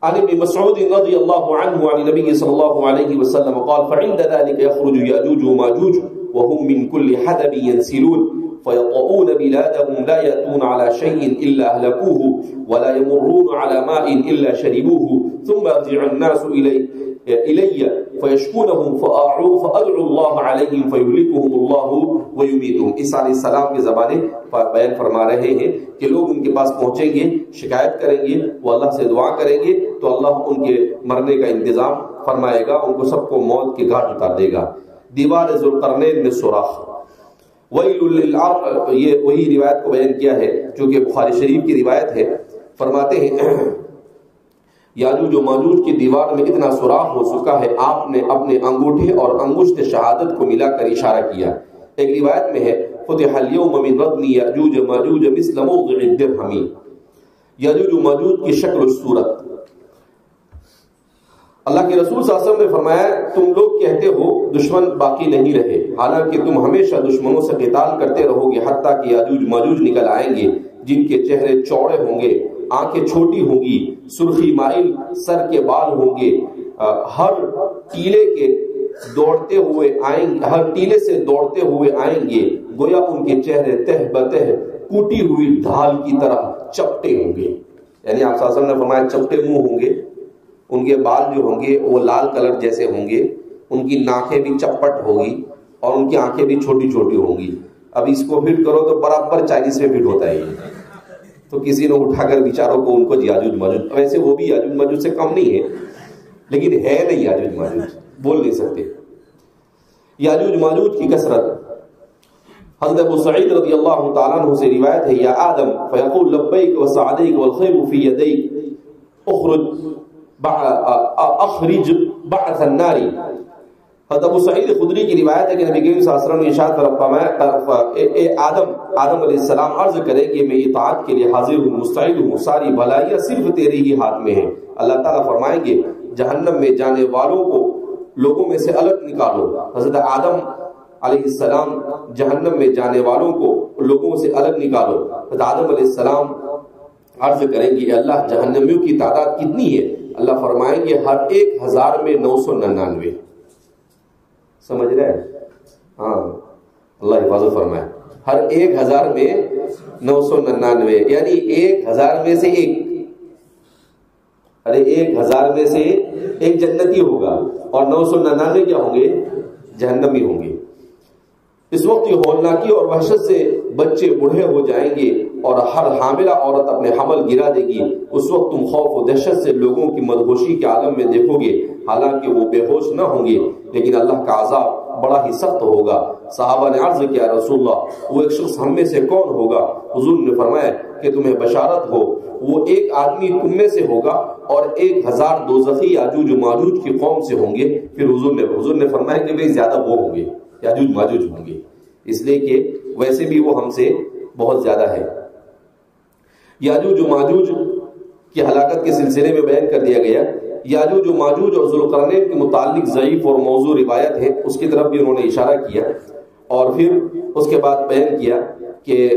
عن ابن مسعود رضی اللہ عنہ عن النبی صلی اللہ علیہ وسلم قال فعند ذلك يخرج يأجوج وماجوج وهم من كل حدب ينسلون فيطؤون بلادهم لا يأتون على شيء إلا أهلكوه ولا يمرون على ماء إلا شربوه ثم يرجع الناس إلي فيشكونهم فأدعو الله عليهم فيهلكهم الله ويميتهم. عیسیٰ علیہ السلام کے زمانے بیان فرما رہے ہیں کہ لوگ ان کے پاس پہنچیں گے، شکایت کریں گے، وہ اللہ سے دعا کریں گے تو اللہ ان کے مرنے کا انتظام فرمائے گا، ان کو سب کو موت کے گھاٹ اتار دے گا. دیوار ذوالقرنین میں سوراخ. یہ وہی روایت کو بیان کیا ہے جو کہ بخاری شریف کی روایت ہے. فرماتے ہیں یاجوج و ماجوج کی دیوار میں اتنا سوراخ ہو چکا ہے آپ نے اپنے انگوٹھے اور انگشت شہادت کو ملا کر اشارہ کیا. ایک روایت میں ہے فتح اليوم من ردم یاجوج و ماجوج مثل موضع الدرهم. یاجوج و ماجوج کی شکل و صورت. اللہ کے رسول صلی اللہ علیہ وسلم نے فرمایا تم لوگ کہتے ہو دشمن باقی نہیں رہے، حالانکہ تم ہمیشہ دشمنوں سے قتال کرتے رہو گے حتیٰ کہ یاجوج ماجوج نکل آئیں گے جن کے چہرے چوڑے ہوں گے، آنکھیں چھوٹی ہوں گی، سرخی مائل سر کے بال ہوں گے، ہر ٹیلے سے دوڑتے ہوئے آئیں گے گویا ان کے چہرے تہ بتہ کوٹی ہوئی ڈھال کی طرح چپٹے ہوں گے. یعنی آپ صلی اللہ علیہ وسلم نے فرمایا چپٹے منہ ہوں گے، ان کے بال جو ہوں گے وہ لال کلر جیسے ہوں گے، ان کی ناکیں بھی چپٹ ہوگی اور ان کی آنکھیں بھی چھوٹی چھوٹی ہوں گی. اب اس کو فٹ کرو تو برابر 40 میں فٹ ہوتا ہے یہ. تو کسی نے اٹھا کر بیچاروں کو ان کو یاجوج ماجوج، ویسے وہ بھی یاجوج ماجوج سے کم نہیں ہے لیکن ہے نہیں یاجوج ماجوج، بول نہیں سکتے. یاجوج ماجوج کی کثرت. حضرت ابو سعید رضی اللہ تعالیٰ عنہ سے روایت ہے، یا آدم فیقول لبیک وسعدیک والخیر فی یدیک اخرج بعث النار. حضرت ابو سعید خدری کی روایت ہے کہ نبی کریم صلی اللہ علیہ وسلم نے ارشاد فرمایا، اے آدم علیہ السلام عرض کرے کہ میں اطاعت کے لیے حاضر ہوں، مستعد ہوں، ساری بھلائیاں صرف تیرے ہی ہاتھ میں ہیں. اللہ تعالیٰ فرمائیں گے جہنم میں جانے والوں کو لوگوں میں سے الگ نکالو. حضرت آدم علیہ السلام جہنم میں جانے والوں کو لوگوں سے الگ نکالو. حضرت آدم علیہ السلام عرض کریں گے اللہ جہنمیوں کی تعداد کتنی ہے؟ اللہ فرمائیں گے ہر 1000 میں 999. سمجھ رہے ہیں؟ ہاں اللہ حفاظت فرمائے. ہر 1000 میں 999 یعنی 1000 میں سے ایک. ارے 1000 میں سے ایک جنتی ہوگا اور 999 کیا ہوں گے؟ جہنمی ہوں گے. اس وقت یہ ہولناکی اور وحشت سے بچے بوڑھے ہو جائیں گے اور ہر حاملہ عورت اپنے حمل گرا دے گی. اس وقت تم خوف و دہشت سے لوگوں کی مدہوشی کے عالم میں دیکھو گے، حالانکہ وہ بے ہوش نہ ہوں گے، لیکن اللہ کا عذاب بڑا ہی سخت ہوگا. صحابہ نے عرض کیا رسول اللہ وہ ایک شخص ہم میں سے کون ہوگا؟ حضور نے فرمایا کہ تمہیں بشارت ہو، وہ ایک آدمی تم میں سے ہوگا اور 1000 دوزخی یاجوج و ماجوج کی قوم سے ہوں گے. پھر حضور نے فرمایا کہ بھئی زیادہ وہ ہوں گے، یاجوج ماجوج ہوں گے، اس لیے کہ ویسے بھی وہ ہم سے بہت زیادہ ہے. یاجوج و ماجوج کی ہلاکت کے سلسلے میں بیان کر دیا گیا. یاجوج و ماجوج اور ذوالقرنین کے متعلق ضعیف اور موضوع روایت ہے، اس کی طرف بھی انہوں نے اشارہ کیا. اور پھر اس کے بعد بیان کیا کہ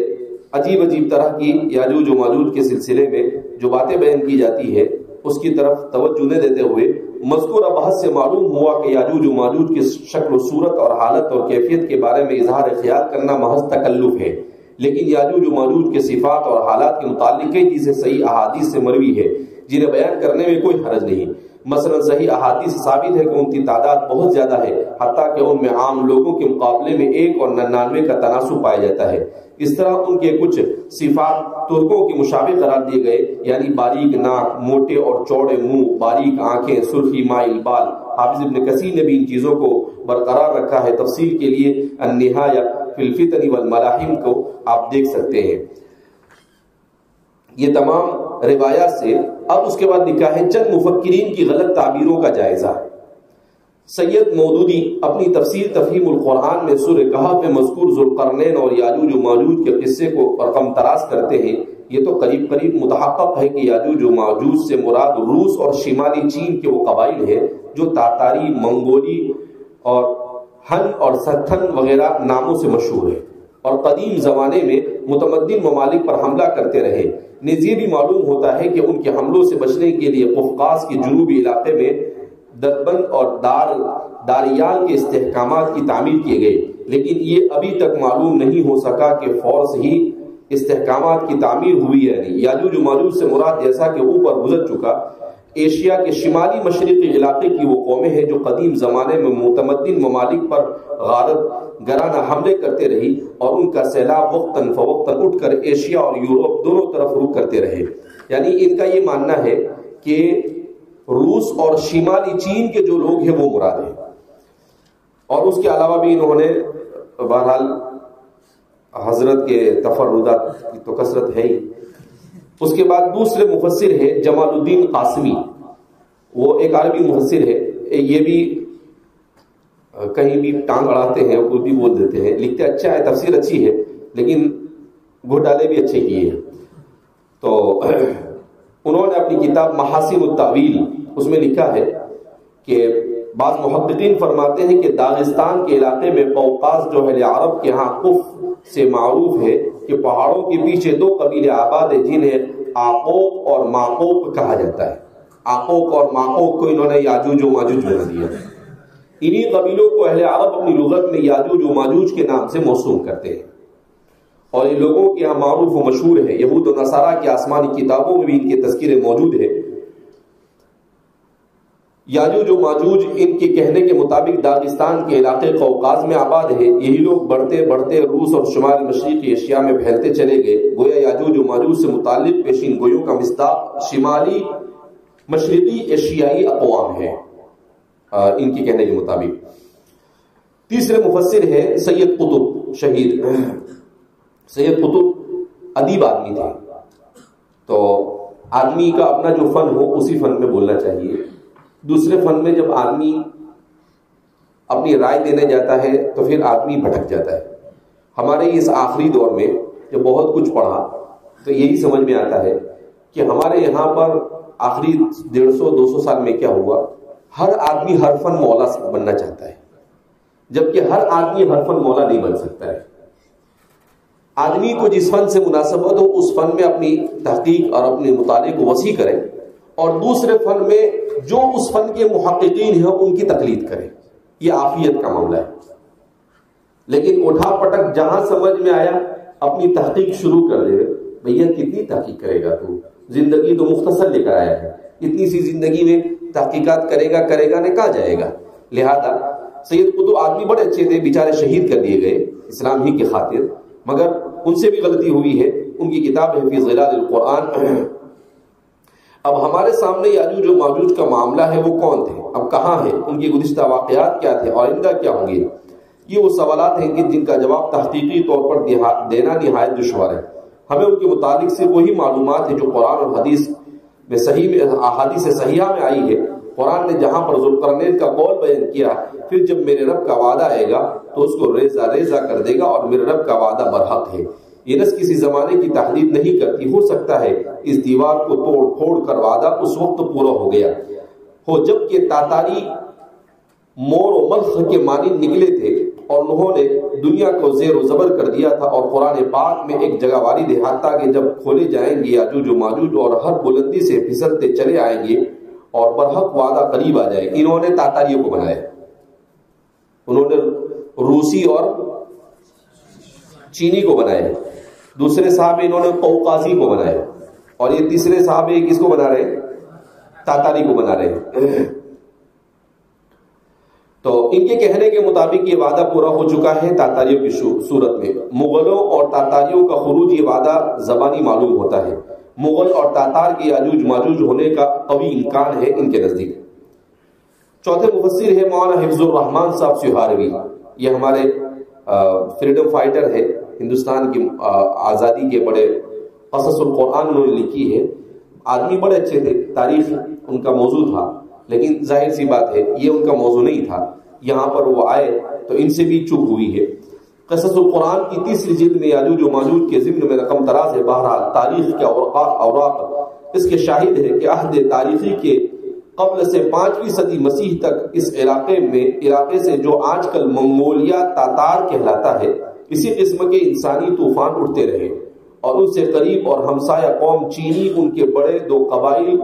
عجیب عجیب طرح کی یاجوج و ماجوج کے سلسلے میں جو باتیں بیان کی جاتی ہے اس کی طرف توجہ نہ دیتے ہوئے مذکورہ بحث سے معلوم ہوا کہ یاجوج و ماجوج کی شکل و صورت اور حالت اور کیفیت کے بارے میں اظہار خیال کرنا محض تکلف ہے. لیکن یاجوج و ماجوج کے صفات اور حالات کے متعلق کئی چیزیں صحیح احادیث سے مروی ہے جنہیں بیان کرنے میں کوئی حرج نہیں. مثلا صحیح احادیث ثابت ہے کہ ان کی تعداد بہت زیادہ ہے، حتیٰ کہ ان میں عام لوگوں کے مقابلے میں 1 اور 99 کا تناسب پایا جاتا ہے. اس طرح ان کے کچھ صفات ترکوں کے مشابہ قرار دیے گئے، یعنی باریک ناک، موٹے اور چوڑے منہ، باریک آنکھیں، سرخی مائل بال. حافظ ابن کثیر نے بھی ان چیزوں کو برقرار رکھا ہے. تفصیل کے لیے النہایہ فی الفتن والملاحم کو آپ دیکھ سکتے ہیں. یہ تمام روایات سے اب اس کے بعد لکھا ہے چند مفکرین کی غلط تعبیروں کا جائزہ. سید مودودی اپنی تفسیر تفہیم القرآن میں سورہ کہف میں مذکور ذوالقرنین اور یاجوج و ماجوج کے قصے کو رقم تراز کرتے ہیں. یہ تو قریب قریب متحقق ہے کہ یاجوج و ماجوج سے مراد روس اور شمالی چین کے وہ قبائل ہیں جو تاتاری، منگولی اور ہن اور ستھن وغیرہ ناموں سے مشہور ہے اور قدیم زمانے میں متمدن ممالک پر حملہ کرتے رہے. نیز یہ بھی معلوم ہوتا ہے کہ ان کے حملوں سے بچنے کے لیے قفقاز کے جنوبی علاقے میں دربند اور داریال کے استحکامات کی تعمیر کیے گئے، لیکن یہ ابھی تک معلوم نہیں ہو سکا کہ فورس ہی استحکامات کی تعمیر ہوئی ہے نہیں. یاجوج و ماجوج سے مراد جیسا کہ اوپر گزر چکا ایشیا کے شمالی مشرقی علاقے کی وہ قومیں ہیں جو قدیم زمانے میں متمدن ممالک پر غارت گرانہ حملے کرتے رہی اور ان کا سیلاب وقتاً فوقتاً اٹھ کر ایشیا اور یورپ دونوں طرف رخ کرتے رہے. یعنی ان کا یہ ماننا ہے کہ روس اور شمالی چین کے جو لوگ ہیں وہ مراد ہیں. اور اس کے علاوہ بھی انہوں نے بہرحال حضرت کے تفردات کی تو کثرت ہے ہی. اس کے بعد دوسرے مفسر ہے جمال الدین قاسمی، وہ ایک عربی مفسر ہے. یہ بھی کہیں بھی ٹانگ اڑاتے ہیں، کچھ بھی بول دیتے ہیں، لکھتے اچھا ہے، تفسیر اچھی ہے، لیکن گھوٹالے بھی اچھے کیے ہیں. تو انہوں نے اپنی کتاب محاسن التاویل اس میں لکھا ہے کہ بعض محققین فرماتے ہیں کہ داغستان کے علاقے میں قوقاز جو ہے عرب کے ہاں قف سے معروف ہے کہ پہاڑوں کے پیچھے 2 قبیلے آباد ہیں جنہیں آقوق اور ماقوق کہا جاتا ہے. آقوق اور ماقوق کو انہوں نے یاجوج و ماجوج بنا دیا. انہی قبیلوں کو اہل عرب اپنی لغت میں یاجوج و ماجوج کے نام سے موسوم کرتے ہیں اور یہ لوگوں کے یہاں معروف و مشہور ہے. یہود و نصارہ کی آسمانی کتابوں میں بھی ان کے تذکرے موجود ہے. یاجوج و ماجوج ان کے کہنے کے مطابق داغستان کے علاقے قوقاز میں آباد ہے. یہی لوگ بڑھتے بڑھتے روس اور شمال مشرقی ایشیا میں پھیلتے چلے گئے. گویا یاجوج و ماجوج سے متعلق پیشین گویوں کا مصداق شمالی مشرقی ایشیائی اقوام ہے ان کے کہنے کے مطابق. تیسرے مفسر ہے سید قطب شہید. سید قطب ادیب آدمی تھے، تو آدمی کا اپنا جو فن ہو اسی فن میں بولنا چاہیے. دوسرے فن میں جب آدمی اپنی رائے دینے جاتا ہے تو پھر آدمی بھٹک جاتا ہے. ہمارے اس آخری دور میں جب بہت کچھ پڑھا تو یہی سمجھ میں آتا ہے کہ ہمارے یہاں پر آخری 150-200 سال میں کیا ہوا، ہر آدمی ہر فن مولا بننا چاہتا ہے، جبکہ ہر آدمی ہر فن مولا نہیں بن سکتا ہے. آدمی کو جس فن سے مناسبت ہو اس فن میں اپنی تحقیق اور اپنے مطالعے کو وسیع کرے، اور دوسرے فن میں جو اس فن کے محققین ہیں ان کی تقلید کرے. یہ عافیت کا معاملہ ہے. لیکن اٹھا پٹک جہاں سمجھ میں آیا اپنی تحقیق شروع کر دے. بھیا کتنی تحقیق کرے گا تو؟ زندگی تو مختصر لے کر آیا ہے، اتنی سی زندگی میں تحقیقات کرے گا نے کہاں جائے گا. لہذا سید قطب آدمی بڑے اچھے تھے، بیچارے شہید کر دیے گئے اسلام ہی کی خاطر، مگر ان سے بھی غلطی ہوئی ہے. ان کی کتاب ہے فی ظلال القرآن. اب ہمارے سامنے یاجوج و ماجوج کا معاملہ ہے، وہ کون تھے، اب کہاں ہیں، ان کے گزشتہ واقعات کیا تھے، آئندہ کیا ہوں گے. یہ وہ سوالات ہیں کہ جن کا جواب تحقیقی طور پر دینا نہایت دشوار ہے. ہمیں ان کے متعلق سے وہی معلومات ہیں جو قرآن اور حدیث میں احادیث صحیحہ میں آئی ہے. قرآن نے جہاں پر ذوالقرنین کا قول بیان کیا، پھر جب میرے رب کا وعدہ آئے گا تو اس کو ریزہ ریزہ کر دے گا، اور میرے رب کا وعدہ برحق ہے. یہ نس کسی زمانے کی تحدید نہیں کرتی. ہو سکتا ہے اس دیوار کو توڑ پھوڑ کر وعدہ اس وقت پورا ہو گیا ہو جب کہ تاتاری مور و ملخ کے مانند نکلے تھے اور انہوں نے دنیا کو زیر و زبر کر دیا تھا. اور قرآن پاک میں ایک جگہ وارد ہے حتیٰ کہ جب کھولے جائیں گے یاجوج و ماجوج اور ہر بلندی سے پھسلتے چلے آئیں گے اور برحق وعدہ قریب آ جائے. انہوں نے تاتاریوں کو بنایا، انہوں نے روسی اور چینی کو بنایا. دوسرے صحابے انہوں نے قوقازی کو بنایا، اور یہ تیسرے صحابے کس کو بنا رہے ہیں، تاتاری کو بنا رہے ہیں. تو ان کے کہنے کے مطابق یہ وعدہ پورا ہو چکا ہے تاتاریوں کی صورت میں. مغلوں اور تاتاریوں کا خروج یہ وعدہ زبانی معلوم ہوتا ہے. مغل اور تاتار کے یاجوج ماجوج ہونے کا قوی امکان ہے ان کے نزدیک. چوتھے مفسر ہے مولانا حفظ الرحمان صاحب سہاروی. یہ ہمارے فریڈم فائٹر ہے، ہندوستان کی آزادی کے بڑے قصص القرآن انہوں نے لکھی ہے. آدمی بڑے اچھے تھے، تاریخ ان کا موضوع تھا، لیکن ظاہر سی بات ہے یہ ان کا موضوع نہیں تھا. یہاں پر وہ آئے تو ان سے بھی چوک ہوئی ہے. قصص القرآن کی تیسری جلد میں یاجوج و ماجوج کے ضمن میں رقم دراز ہے. بہرحال تاریخ کے اوراق اس کے شاہد ہے کہ عہد تاریخی کے قبل سے 5ویں صدی مسیح تک اس علاقے سے جو آج کل منگولیا تاتار کہلاتا ہے، اسی قسم کے انسانی طوفان اٹھتے رہے، اور ان سے قریب اور ہمسایہ قوم چینی ان کے بڑے 2 قبائل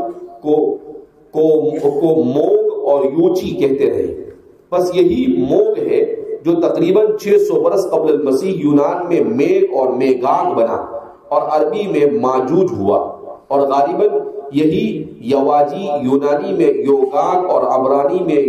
کو موگ اور یوچی کہتے رہے. بس یہی موگ ہے جو تقریباً 600 برس قبل المسیح یونان میں میگ اور میگاگ بنا اور عربی میں ماجوج ہوا، اور غالباً یہی یواجی یونانی میں یوگاگ اور عبرانی میں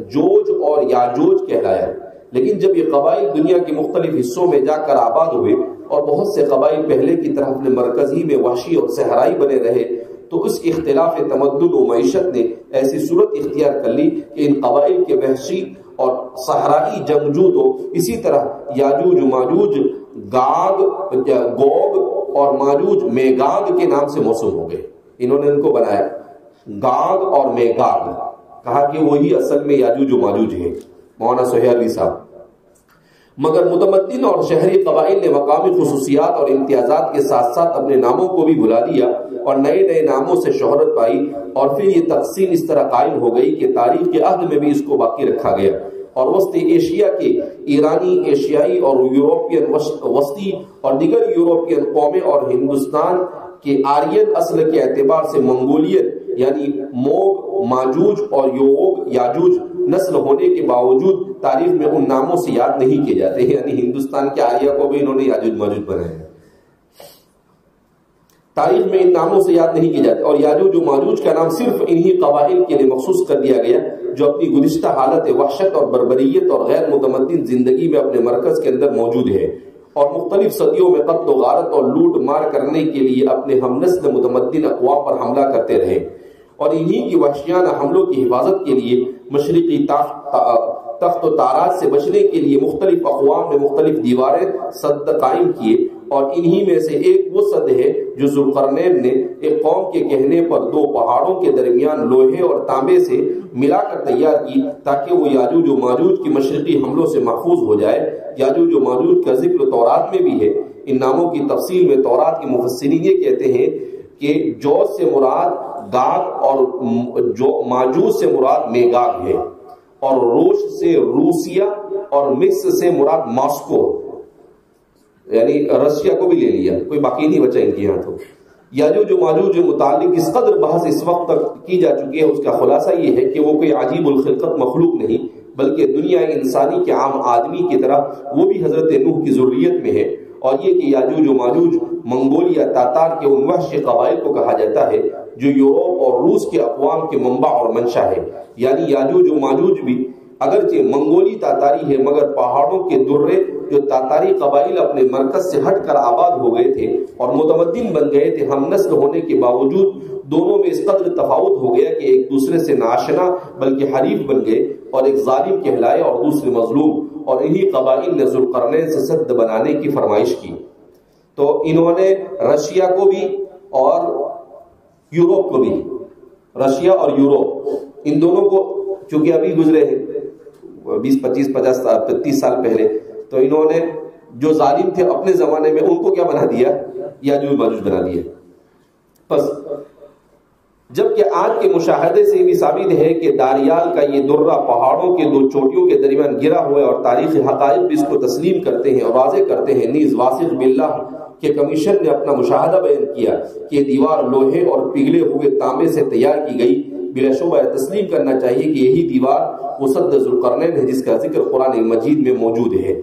جوج اور یاجوج کہلایا. لیکن جب یہ قبائل دنیا کے مختلف حصوں میں جا کر آباد ہوئے اور بہت سے قبائل پہلے کی طرح اپنے مرکزی میں وحشی اور صحرائی بنے رہے، تو اس اختلاف تمدن و معیشت نے ایسی صورت اختیار کر لی کہ ان قبائل کے وحشی اور صحرائی جنگجو تو اسی طرح یاجوج ماجوج گوگ اور ماجوج میگاگ کے نام سے موسوم ہو گئے. انہوں نے ان کو بنایا گاگ اور میگاگ، کہا کہ وہی اصل میں یاجوج و ماجوج ہیں مولانا سہیلوی صاحب. مگر متمدن اور شہری قبائل نے مقامی خصوصیات اور امتیازات کے ساتھ ساتھ اپنے ناموں کو بھی بھلا دیا اور نئے نئے ناموں سے شہرت پائی، اور پھر یہ تقسیم اس طرح قائم ہو گئی کہ تاریخ کے عہد میں بھی اس کو باقی رکھا گیا. اور وسط ایشیا کے ایرانی، ایشیائی اور یوروپین وسطی اور دیگر یوروپین قومیں اور ہندوستان کے آرین اصل کے اعتبار سے منگولین یعنی موگ ماجوج اور یوگ یاجوج نسل ہونے کے باوجود تاریخ میں ان ناموں سے یاد نہیں کیے جاتے. یعنی ہندوستان کے آریہ کو بھی انہوں نے یاجوج ماجوج بنایا. تاریخ میں ان ناموں سے یاد نہیں کیے جاتے، اور یاجوج و ماجوج کا نام صرف انہی قبائل کے لیے مخصوص کر دیا گیا جو اپنی گزشتہ حالت وحشت اور بربریت اور غیر متمدن زندگی میں اپنے مرکز کے اندر موجود ہے، اور مختلف صدیوں میں قتل و غارت اور لوٹ مار کرنے کے لیے اپنے ہم نسل متمدن اقوام پر حملہ کرتے رہے، اور انہی کی وحشیانہ حملوں کی حفاظت کے لیے مشرقی تخت و تاراج سے بچنے کے لیے مختلف اقوام نے مختلف دیواریں سد قائم کیے، اور انہی میں سے ایک وہ سد ہے جو ذوالقرنین نے ایک قوم کے کہنے پر دو پہاڑوں کے درمیان لوہے اور تانبے سے ملا کر تیار کی تاکہ وہ یاجوج و ماجوج کی مشرقی حملوں سے محفوظ ہو جائے۔ یاجوج و ماجوج کا ذکر تورات میں بھی ہے۔ ان ناموں کی تفصیل میں تورات کے مفسرین یہ کہتے ہیں کہ جوز سے مراد گاگ اور جو ماجوج سے مراد میگاگ ہے، اور روش سے روسیا اور مکس سے مراد ماسکو، یعنی رشیا کو بھی لے لیا، کوئی باقی نہیں بچا ان کے یہاں۔ تو یاجوج و ماجوج متعلق اس قدر بحث اس وقت تک کی جا چکی ہے، اس کا خلاصہ یہ ہے کہ وہ کوئی عجیب الخلقت مخلوق نہیں، بلکہ دنیا انسانی کے عام آدمی کی طرح وہ بھی حضرت نوح کی ذریت میں ہے، اور یہ کہ یاجوج و ماجوج منگولیا تاتار کے ان وحشی قبائل کو کہا جاتا ہے جو یوروپ اور روس کے اقوام کے منبع اور منشا ہے۔ یعنی یاجوج و ماجوج بھی اگرچہ منگولی تاتاری ہے، مگر پہاڑوں کے درے جو تاتاری قبائل اپنے مرکز سے ہٹ کر آباد ہو گئے تھے اور متمدن بن گئے تھے، ہم نسل ہونے کے باوجود دونوں میں اس قدر تفاوت ہو گیا کہ ایک دوسرے سے ناشنا بلکہ حریف بن گئے، اور ایک ظالم کہلائے اور دوسرے مظلوم، اور انہی قبائل نے ذوالقرنین سے سد بنانے کی فرمائش کی۔ تو انہوں نے رشیا کو بھی اور یوروپ کو بھی، رشیا اور یوروپ ان دونوں کو چونکہ ابھی گزرے ہیں 20 25 50 30 سال پہلے، تو انہوں نے جو ظالم تھے اپنے زمانے میں ان کو کیا بنا دیا؟ یاجوج ماجوج بنا دیا۔ بس جبکہ آج کے مشاہدے سے بھی ثابت ہے کہ داریال کا یہ درہ پہاڑوں کے دو چوٹیوں کے درمیان گرا ہوا ہے، اور تاریخی حقائق بھی اس کو تسلیم کرتے ہیں اور واضح کرتے ہیں۔ نیز واثق باللہ کہ کمیشن نے اپنا مشاہدہ بیان کیا کہ دیوار لوہے اور پگھلے ہوئے تانبے سے تیار کی گئی۔ بلا شبہ تسلیم کرنا چاہیے کہ یہی دیوار وہ سد ذوالقرنین ہے جس کا ذکر قرآن مجید میں موجود ہے۔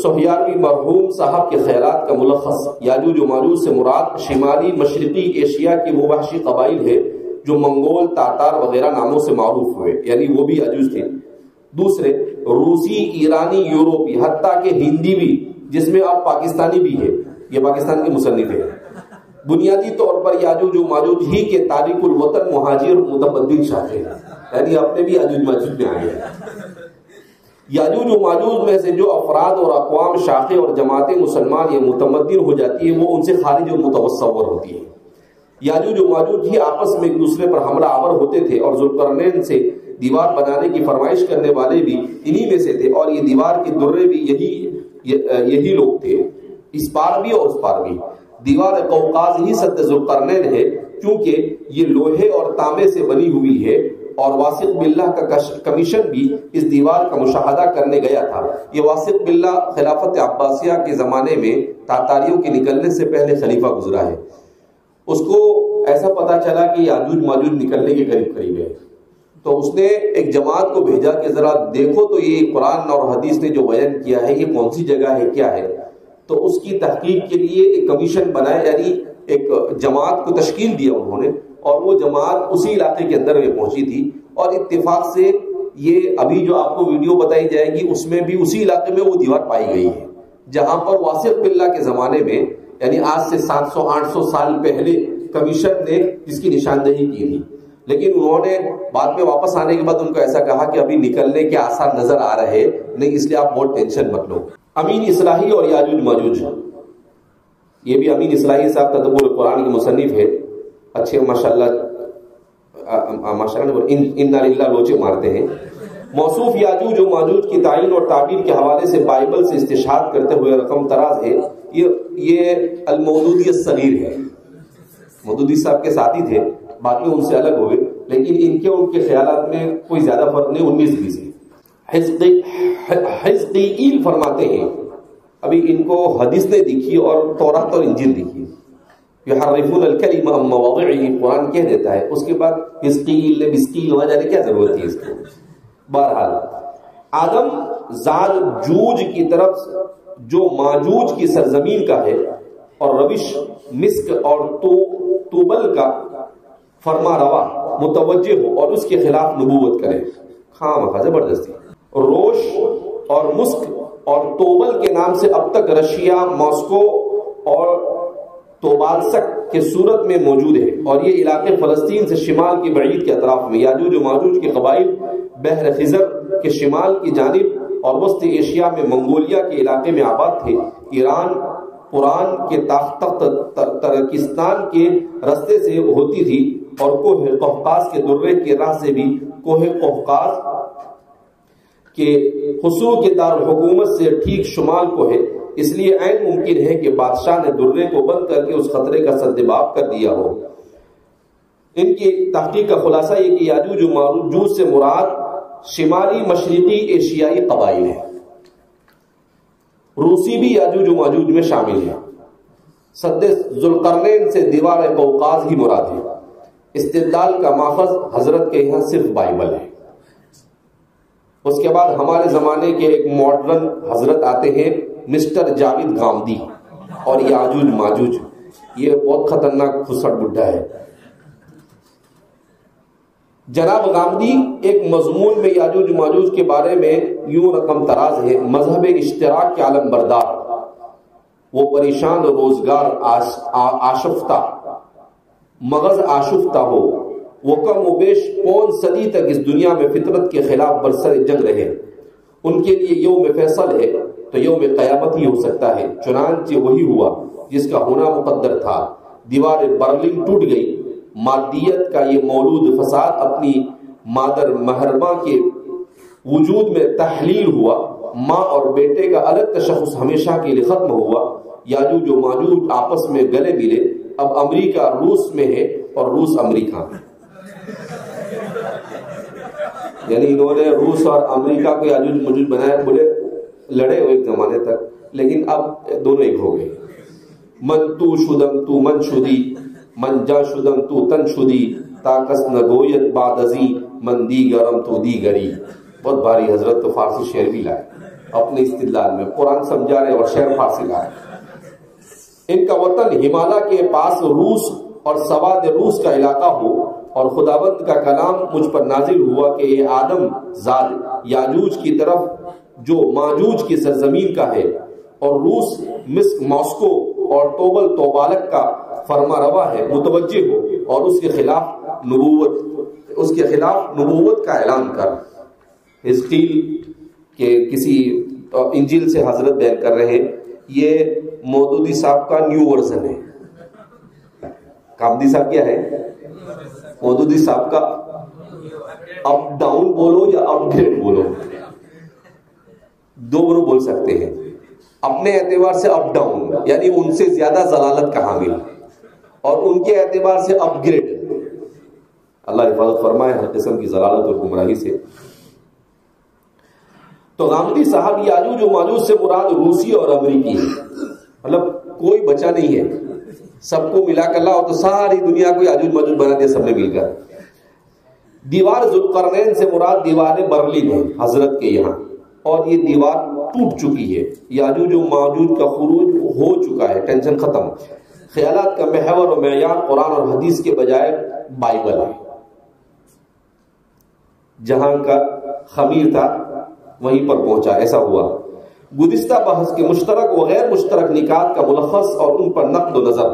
سہیاروی مرحوم صاحب کے خیالات کا ملخص: یاجوج و ماجوج سے مراد شمالی مشرقی ایشیا کی وہ وحشی قبائل ہے جو منگول، تاتار وغیرہ ناموں سے معروف ہوئے، یعنی وہ بھی یاجوج تھے۔ دوسرے روسی، ایرانی، یوروپی، حتیٰ کہ ہندی بھی، جس میں اب پاکستانی بھی ہے، یہ پاکستان کے مصنف ہے۔ بنیادی طور پر یاجوج و ماجوج ہی کے تارک الوطن مہاجر متمدن شاخے ہیں، یعنی اپنے بھی یاجوج ماجوج میں آئے ہیں۔ یاجوج و ماجوج میں سے جو افراد اور اقوام، شاخیں اور جماعتیں مسلمان یا متمدن ہو جاتی ہیں وہ ان سے خارج اور متصور ہوتی ہیں۔ یاجوج و ماجوج ہی آپس میں ایک دوسرے پر حملہ آور ہوتے تھے، اور ذوالقرنین سے دیوار بنانے کی فرمائش کرنے والے بھی انہی میں سے تھے، اور یہ دیوار کے درے بھی یہی لوگ تھے، اس پار بھی اور اس پار بھی۔ دیوار قوقاز ہی سد ذوالقرنین ہے، کیونکہ یہ لوہے اور تانبے سے بنی ہوئی ہے، اور واثق باللہ کا کمیشن بھی اس دیوار کا مشاہدہ کرنے گیا تھا۔ یہ واثق باللہ خلافت عباسیہ کے زمانے میں تاتاریوں کے نکلنے سے پہلے خلیفہ گزرا ہے۔ اس کو ایسا پتا چلا کہ یاجوج ماجوج نکلنے کے قریب قریب ہے، تو اس نے ایک جماعت کو بھیجا کہ ذرا دیکھو تو یہ قرآن اور حدیث نے جو بیان کیا ہے یہ کون سی جگہ ہے، کیا ہے۔ تو اس کی تحقیق کے لیے ایک کمیشن بنایا، یعنی ایک جماعت کو تشکیل دیا انہوں نے، اور وہ جماعت اسی علاقے کے اندر میں پہنچی تھی، اور اتفاق سے یہ ابھی جو آپ کو ویڈیو بتائی جائے گی اس میں بھی اسی علاقے میں وہ دیوار پائی گئی ہے جہاں پر واثق باللہ کے زمانے میں، یعنی آج سے 700-800 سال پہلے کمیشن نے اس کی نشاندہی کی تھی۔ لیکن انہوں نے بعد میں واپس آنے کے بعد ان کو ایسا کہا کہ ابھی نکلنے کے آثار نظر آ رہے نہیں، اس لیے آپ بہت ٹینشن مت لو۔ امین اصلاحی اور یاجوج ماجوج، یہ بھی امین اصلاحی صاحب تدبر قرآن کے مصنف ہے، اچھے ماشاءاللہ انا للہ لوچے مارتے ہیں۔ موصوف یاجوج و ماجوج کی تعین اور تعبیر کے حوالے سے بائبل سے استشہاد کرتے ہوئے رقم تراز ہے، یہ المودودی الصغیر ہے۔ مودودی صاحب کے ساتھی تھے، بعد میں ان سے الگ ہوئے، لیکن ان کے خیالات میں کوئی زیادہ فرق نہیں، 19-20 ہے۔ حزقیل فرماتے ہیں، ابھی ان کو حدیث نے دکھی اور تورات اور انجیل دکھی، یحرفون الکلم عن مواضعہ، قرآن کہہ دیتا ہے، اس کے بعد حزقیل بسکیل وہاں جانے کیا ضرورت ہے اس کو۔ بہرحال آدم زاد جوج کی طرف جو ماجوج کی سرزمین کا ہے، اور روش مسک اور توبل کا فرما روا متوجہ ہو اور اس کے خلاف نبوت کرے. خواہ زبردستی. روش اور مسک اور توبل کے نام سے اب تک رشیا، ماسکو اور توبالسک کے صورت میں موجود ہے، اور یہ علاقے فلسطین سے شمال کی بعید کے اطراف میں. یاجوج و ماجوج کے قبائل بحر خزر کے شمال کی جانب اور وسط ایشیا میں منگولیا کے علاقے میں آباد تھے. ایران قرآن کے ترکستان کے رستے سے ہوتی تھی اور کوہ قفقاز کے درے کے راہ سے بھی کوہ قفقاز کے حصول کے دارالحکومت سے ٹھیک شمال کو ہے. اس لیے عین ممکن ہے کہ بادشاہ نے درے کو بند کر کے اس خطرے کا سدباب کر دیا ہو. ان کی تحقیق کا خلاصہ یہ کہ یاجوج و ماجوج سے مراد شمالی مشرقی ایشیائی قبائل ہیں. روسی بھی یاجوج و ماجوج میں شامل ہیں. سد ذوالقرنین سے دیوار قوقاز ہی مراد ہے. استدلال کا ماخذ حضرت کے یہاں صرف بائبل ہے. اس کے بعد ہمارے زمانے کے ایک ماڈرن حضرت آتے ہیں مسٹر جاوید گامدی، اور یاجوج ماجوج، یہ بہت خطرناک خسڑ بڈھا ہے. جناب گامدی ایک مضمون میں یاجوج ماجوج کے بارے میں یوں رقم تراز ہے: مذہب اشتراک کے عالم بردار، وہ پریشان روزگار آشفتہ، مغز آشفتہ ہو، وہ کم و بیش پون صدی تک اس دنیا میں فطرت کے خلاف برسر جنگ رہے. ان کے لیے یوم فیصل ہے تو یوم قیامت ہی ہو سکتا ہے. چنانچہ وہی ہوا جس کا ہونا مقدر تھا. دیوار برلن ٹوٹ گئی. مادیت کا یہ مولود فساد اپنی مادر محرمہ کے وجود میں تحلیل ہوا. ماں اور بیٹے کا الگ تشخص ہمیشہ کے لیے ختم ہوا. یاجوج و ماجوج آپس میں گلے ملے. اب امریکہ روس میں ہے اور روس امریکہ میں. یعنی انہوں نے روس اور امریکہ کو یاجوج ماجوج بنایا. بولے لڑے ہو ایک زمانے تک، لیکن اب دونوں ایک ہو گئے. من تو شدم تو من شدی، من جا شدم تو تن شدی، تاکس نگویت بعد ازی، من دیگرم تو دیگری. بہت بھاری حضرت تو فارسی شعر بھی لائے اپنے استدلال میں. قرآن سمجھا رہے اور شعر فارسی لائے. ان کا وطن ہمالیہ کے پاس روس اور سواد روس کا علاقہ ہو، اور خداوند کا کلام مجھ پر نازل ہوا کہ یہ آدم زاد یاجوج کی طرف جو ماجوج کی سرزمین کا ہے، اور روس مسک ماسکو اور توبل توبالک کا فرما روا ہے، متوجہ ہو اور اس کے خلاف نبوت کا اعلان کر. حزقیل کے کسی انجیل سے حضرت بیان کر رہے ہیں. یہ مودودی صاحب کا نیو ورژن ہے. کامدی صاحب کیا ہے؟ مودودی صاحب کا اپ ڈاؤن بولو یا اپ گریڈ بولو، دونوں بول سکتے ہیں. اپنے اعتبار سے اپ ڈاؤن یعنی ان سے زیادہ ضلالت کا حامل، اور ان کے اعتبار سے اپ گریڈ. اللہ حفاظت فرمائے ہر قسم کی ضلالت اور گمراہی سے. تو غامدی صاحب یاجوج و ماجوج سے مراد روسی اور امریکی ہے. مطلب کوئی بچا نہیں ہے، سب کو ملا کر لاؤ تو ساری دنیا کو یاجوج ماجوج بنا دیا سب نے مل کر. دیوار ذوالقرنین سے مراد دیوار برلن ہے حضرت کے یہاں، اور یہ دیوار ٹوٹ چکی ہے. یاجوج و ماجوج کا خروج ہو چکا ہے، ٹینشن ختم. خیالات کا محور و معیار قرآن اور حدیث کے بجائے بائبل ہے. جہاں کا خمیر تھا وہیں پر پہنچا. ایسا ہوا. گزشتہ بحث کے مشترک و غیر مشترک نکات کا ملخص اور ان پر نقد و نظر.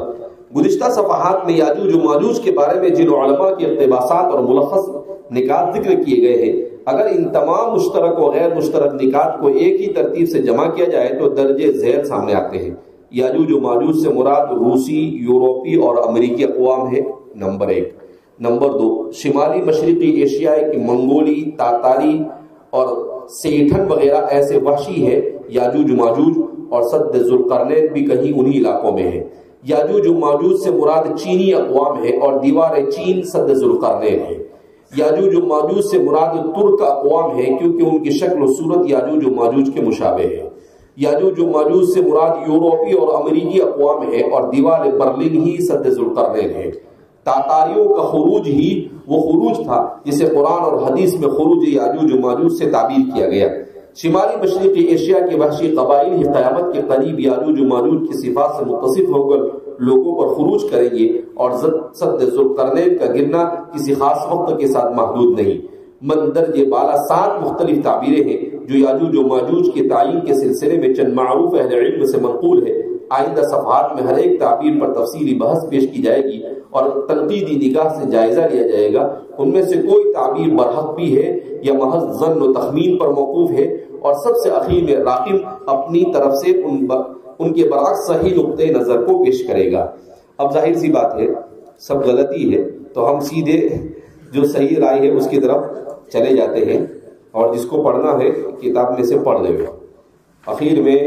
گزشتہ صفحات میں یاجوج و ماجوج کے بارے میں جن علماء کے اقتباسات اور ملخص نکات ذکر کیے گئے ہیں، اگر ان تمام مشترک و غیر مشترک نکات کو ایک ہی ترتیب سے جمع کیا جائے تو درجے ذیل سامنے آتے ہیں. یاجوج و ماجوج سے مراد روسی، یوروپی اور امریکی اقوام ہے، نمبر 1. نمبر 2، شمالی مشرقی ایشیا کی منگولی، تاتاری اور سیٹھن وغیرہ ایسے وحشی ہے. یاجوج و ماجوج اور سد ذوالقرنین بھی کہیں انہی علاقوں میں ہے. یاجوج و ماجوج سے مراد چینی اقوام ہے اور دیوار چین سد ذوالقرنین ہے. یاجوج و ماجوج سے مراد ترک اقوام ہے کیونکہ ان کی شکل و صورت یاجوج و ماجوج کے مشابہ ہے. یاجوج و ماجوج سے مراد یوروپی اور امریکی اقوام ہے اور دیوار برلن ہی سد ذوالقرنین ہے. تاتاریوں کا خروج ہی وہ خروج تھا جسے قرآن اور حدیث میں خروج یاجوج و ماجوج سے تعبیر کیا گیا. شمالی مشرقی ایشیا کے وحشی قبائل ہی قیامت کے قریب یاجوج و ماجوج کی صفات سے متصف ہو کر لوگوں پر خروج کریں گے، اور سد ذوالقرنین کا گرنا کسی خاص وقت کے ساتھ محدود نہیں۔ مندرجہ بالا 7 مختلف تعبیریں ہیں جو یاجوج و ماجوج کے تعین کے سلسلے میں چند معروف اہل علم سے منقول ہے۔ آئندہ صفحات میں ہر ایک تعبیر پر تفصیلی بحث پیش کی جائے گی اور تنقیدی نگاہ سے جائزہ لیا جائے گا۔ ان میں سے کوئی تعبیر برحق بھی ہے یا محض ظن و تخمین پر موقوف ہے، اور سب سے اخیر میں راقم اپنی طرف سے ان کے برعکس صحیح نقطۂ نظر کو پیش کرے گا۔ اب ظاہر سی بات ہے سب غلطی ہے، تو ہم سیدھے جو صحیح رائے ہے اس کی طرف چلے جاتے ہیں، اور جس کو پڑھنا ہے کتاب میں سے پڑھ لے گا۔ اخیر میں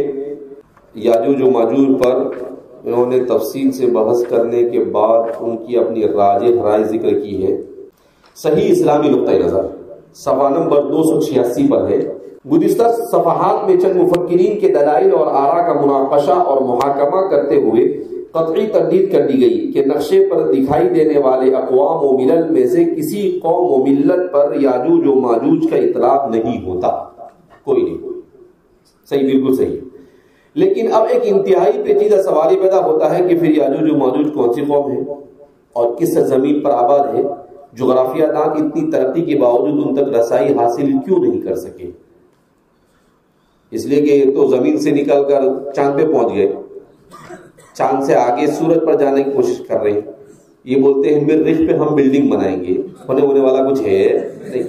یاجوج و ماجوج پر انہوں نے تفصیل سے بحث کرنے کے بعد ان کی اپنی راجح رائے ذکر کی ہے۔ صحیح اسلامی نقطۂ نظر صفحہ نمبر 286 پر ہے۔ گزشتہ صفحات میں چند مفکرین کے دلائل اور آراء کا مناقشہ اور محاکمہ کرتے ہوئے قطعی تردید کر دی گئی کہ نقشے پر دکھائی دینے والے اقوام و ملل میں سے کسی قوم و ملت پر یاجوج و ماجوج کا اطلاق نہیں ہوتا، کوئی نہیں۔ صحیح، بالکل صحیح۔ لیکن اب ایک انتہائی پیچیدہ سوال پیدا ہوتا ہے کہ پھر یاجوج و ماجوج کون سی قوم ہے اور کس زمین پر آباد ہے؟ جغرافیہ دان اتنی ترقی کے باوجود ان تک رسائی حاصل کیوں نہیں کر سکے؟ اس لیے کہ تو زمین سے نکل کر چاند پہ پہنچ گئے، چاند سے آگے سورج پر جانے کی کوشش کر رہے ہیں۔ یہ بولتے ہیں مریخ پہ ہم بلڈنگ بنائیں گے، ہونے والا کچھ ہے نہیں۔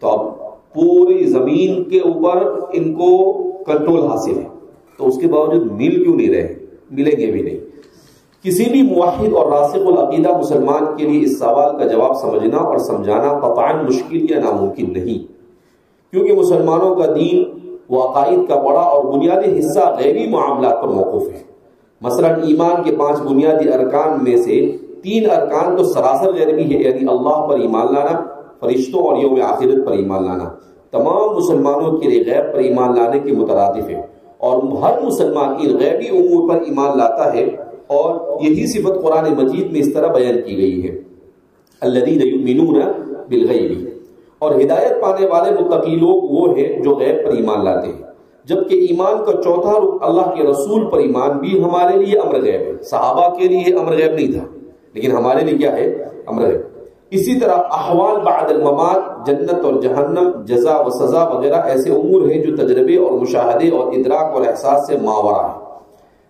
تو اب پوری زمین کے اوپر ان کو کنٹرول حاصل ہے، تو اس کے باوجود مل کیوں نہیں رہے؟ ملیں گے بھی نہیں۔ کسی بھی موحد اور راسخ العقیدہ مسلمان کے لیے اس سوال کا جواب سمجھنا اور سمجھانا قطعاً مشکل یا ناممکن نہیں، کیونکہ مسلمانوں کا دین و عقائد کا بڑا اور بنیادی حصہ غیبی معاملات پر موقوف ہے۔ مثلا ایمان کے 5 بنیادی ارکان میں سے 3 ارکان تو سراسر غیبی ہے، یعنی اللہ پر ایمان لانا، فرشتوں اور یوم آخرت پر ایمان لانا تمام مسلمانوں کے لیے غیب پر ایمان لانے کے مترادف ہے، اور ہر مسلمان ان غیبی امور پر ایمان لاتا ہے، اور یہی صفت قرآن مجید میں اس طرح بیان کی گئی ہے، الذین یؤمنون بالغیب۔ اور ہدایت پانے والے متقی لوگ وہ ہیں جو غیب پر ایمان لاتے ہیں، جبکہ ایمان کا چوتھا رکن اللہ کے رسول پر ایمان بھی ہمارے لیے امر غیب ہے۔ صحابہ کے لیے امر غیب نہیں تھا، لیکن ہمارے لیے کیا ہے؟ امر غیب۔ اسی طرح احوال بعد الممات، جنت اور جہنم، جزا و سزا وغیرہ ایسے امور ہیں جو تجربے اور مشاہدے اور ادراک اور احساس سے ماورا ہے،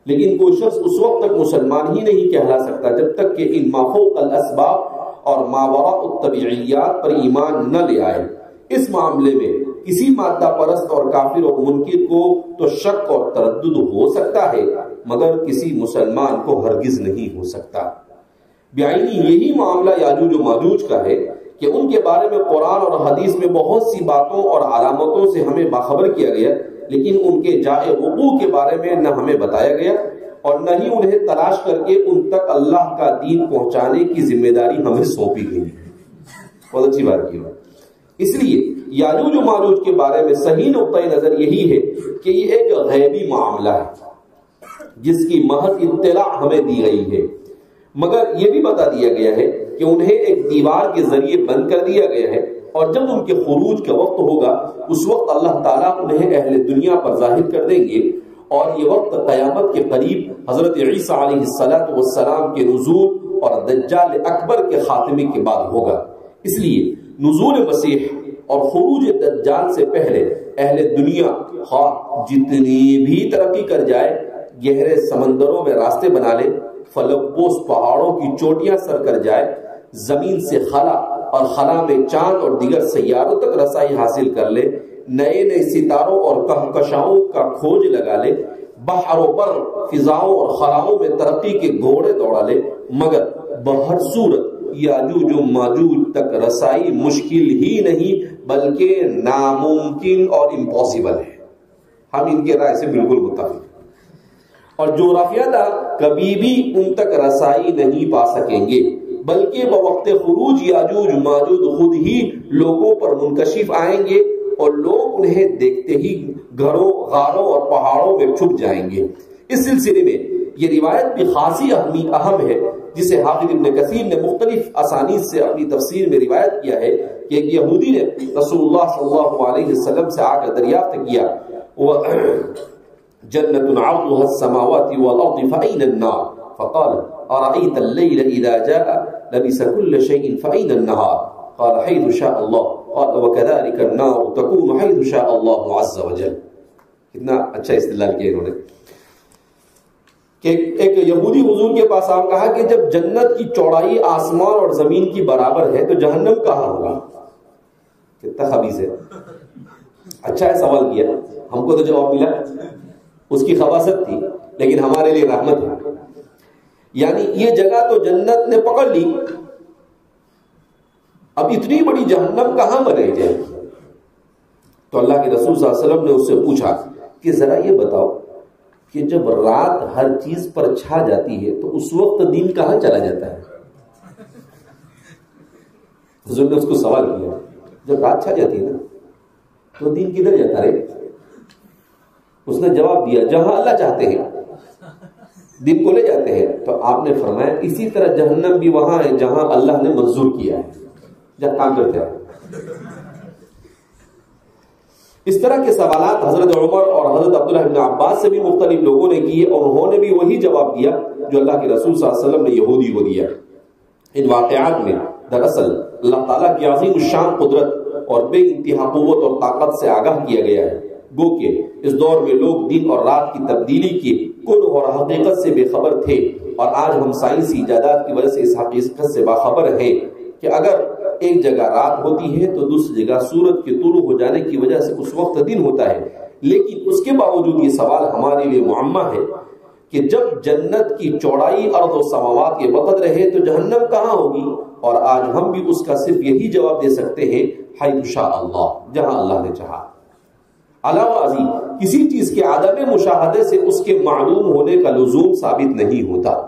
لیکن کوئی شخص اس وقت تک مسلمان ہی نہیں کہلا سکتا جب تک کہ ان مافوق الاسباب اور ماوراء الطبیعیات پر ایمان نہ لے آئے۔ اس معاملے میں کسی مادہ پرست اور کافر اور منکر کو تو شک اور تردد ہو سکتا ہے، مگر کسی مسلمان کو ہرگز نہیں ہو سکتا۔ بعینی یہی معاملہ یاجوج و ماجوج کا ہے کہ ان کے بارے میں قرآن اور حدیث میں بہت سی باتوں اور علامتوں سے ہمیں باخبر کیا گیا، لیکن ان کے جائے وقوع کے بارے میں نہ ہمیں بتایا گیا اور نہ ہی انہیں تلاش کر کے ان تک اللہ کا دین پہنچانے کی ذمہ داری ہمیں سونپی گئی۔ بہت اچھی بات کی۔ اس لیے یاجوج و ماجوج کے بارے میں صحیح نقطۂ نظر یہی ہے کہ یہ ایک غیبی معاملہ ہے جس کی محض اطلاع ہمیں دی گئی ہے، مگر یہ بھی بتا دیا گیا ہے کہ انہیں ایک دیوار کے ذریعے بند کر دیا گیا ہے، اور جب ان کے خروج کا وقت ہوگا اس وقت اللہ تعالیٰ انہیں اہل دنیا پر ظاہر کر دیں گے، اور یہ وقت قیامت کے قریب حضرت عیسیٰ علیہ السلام کے نزول اور دجال اکبر کے خاتمے کے بعد ہوگا۔ اس لیے نزول مسیح اور خروج دجال سے پہلے اہل دنیا خواہ جتنی بھی ترقی کر جائے، گہرے سمندروں میں راستے بنا لے، فلک پوش پہاڑوں کی چوٹیاں سر کر جائے، زمین سے خلا اور خلا میں چاند اور دیگر سیاروں تک رسائی حاصل کر لے، نئے نئے ستاروں اور کہکشاؤں کا کھوج لگا لے، بحر و بر فضاؤں اور خلاؤں میں ترقی کے گھوڑے دوڑا لے، مگر بہر صورت یاجوج و ماجوج تک رسائی مشکل ہی نہیں بلکہ ناممکن اور امپاسبل ہے۔ ہم ان کے رائے سے بالکل متفق ہیں، اور جغرافیہ داں کبھی بھی ان تک رسائی نہیں پا سکیں گے، بلکہ بوقت خروج یاجوج ماجوج خود ہی لوگوں پر منکشف آئیں گے، اور لوگ انہیں دیکھتے ہی گھروں، غاروں اور پہاڑوں میں چھپ جائیں گے۔ اس سلسلے میں یہ روایت بھی خاصی اہم ہے، جسے حافظ ابن کثیر نے مختلف اسانید سے اپنی تفسیر میں روایت کیا ہے کہ ایک یہودی نے رسول اللہ صلی اللہ علیہ وسلم سے آ کر دریافت کیا، جنت عرضها السماوات والارض فأين النار؟ فقال أرأيت الليل إذا جاء لبس كل شيء فأين النهار؟ قال حيث شاء الله. قال وكذلك النار تكون حيث شاء الله عز وجل. کتنا اچھا استدلال کیا انہوں نے کہ ایک یہودی حضور کے پاس آ کہا کہ جب جنت کی چوڑائی آسمان اور زمین کی برابر ہے تو جہنم کہاں ہوگا؟ کتنا خبیث ہے. اچھا ہے سوال کیا، ہم کو تو جواب ملا، اس کی خباثت تھی لیکن ہمارے لیے رحمت ہے. یعنی یہ جگہ تو جنت نے پکڑ لی، اب اتنی بڑی جہنم کہاں بنے جائے؟ تو اللہ کے رسول صلی اللہ علیہ وسلم نے اس سے پوچھا کہ ذرا یہ بتاؤ کہ جب رات ہر چیز پر چھا جاتی ہے تو اس وقت دن کہاں چلا جاتا ہے؟ حضور نے اس کو سوال کیا، جب رات چھا جاتی ہے نا تو دن کدھر جاتا رہے؟ اس نے جواب دیا جہاں اللہ چاہتے ہیں دن کو لے جاتے ہیں. تو آپ نے فرمایا اسی طرح جہنم بھی وہاں ہے جہاں اللہ نے منظور کیا ہے، جہاں کام کرتے ہیں. اس طرح کے سوالات حضرت عمر اور حضرت عبداللہ بن عباس سے بھی مختلف لوگوں نے کیے اور انہوں نے بھی وہی جواب دیا جو اللہ کے رسول صلی اللہ علیہ وسلم نے یہودی کو دیا. ان واقعات میں دراصل اللہ تعالیٰ کی عظیم الشان قدرت اور بے انتہا قوت اور طاقت سے آگاہ کیا گیا ہے. گو کہ اس دور میں لوگ دن اور رات کی تبدیلی کی کن اور حقیقت سے بے خبر تھے، اور آج ہم سائنسی ایجادات کی وجہ سے اس حقیقت سے باخبر ہیں کہ اگر ایک جگہ رات ہوتی ہے تو دوسری جگہ سورج کے طلوع ہو جانے کی وجہ سے اس وقت دن ہوتا ہے. لیکن اس کے باوجود یہ سوال ہمارے لیے معمہ ہے کہ جب جنت کی چوڑائی ارض و سماوات کے وقت رہے تو جہنم کہاں ہوگی؟ اور آج ہم بھی اس کا صرف یہی جواب دے سکتے ہیں حیث شاء اللہ، جہاں اللہ نے چاہا. علاوہ ازیں کسی چیز کے عدم مشاہدے سے اس کے معلوم ہونے کا لزوم ثابت نہیں ہوتا.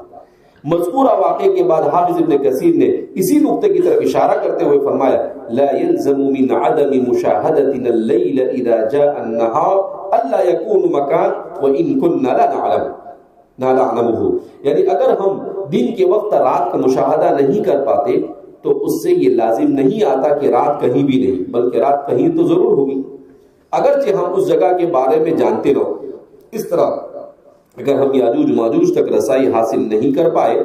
مذکورہ واقعے کے بعد حافظ ابن کثیر نے اسی نقطے کی طرف اشارہ کرتے ہوئے فرمایا لا يلزم من عدم مشاهدتنا الليل اذا جاء النهار الا يكون مكان وان كنا لا نعلمه. یعنی اگر ہم دن کے وقت رات کا مشاہدہ نہیں کر پاتے تو اس سے یہ لازم نہیں آتا کہ رات کہیں بھی نہیں، بلکہ رات کہیں تو ضرور ہوگی، اگرچہ ہم اس جگہ کے بارے میں جانتے نہ. اس طرح اگر ہم یاجوج ماجوج تک رسائی حاصل نہیں کر پائے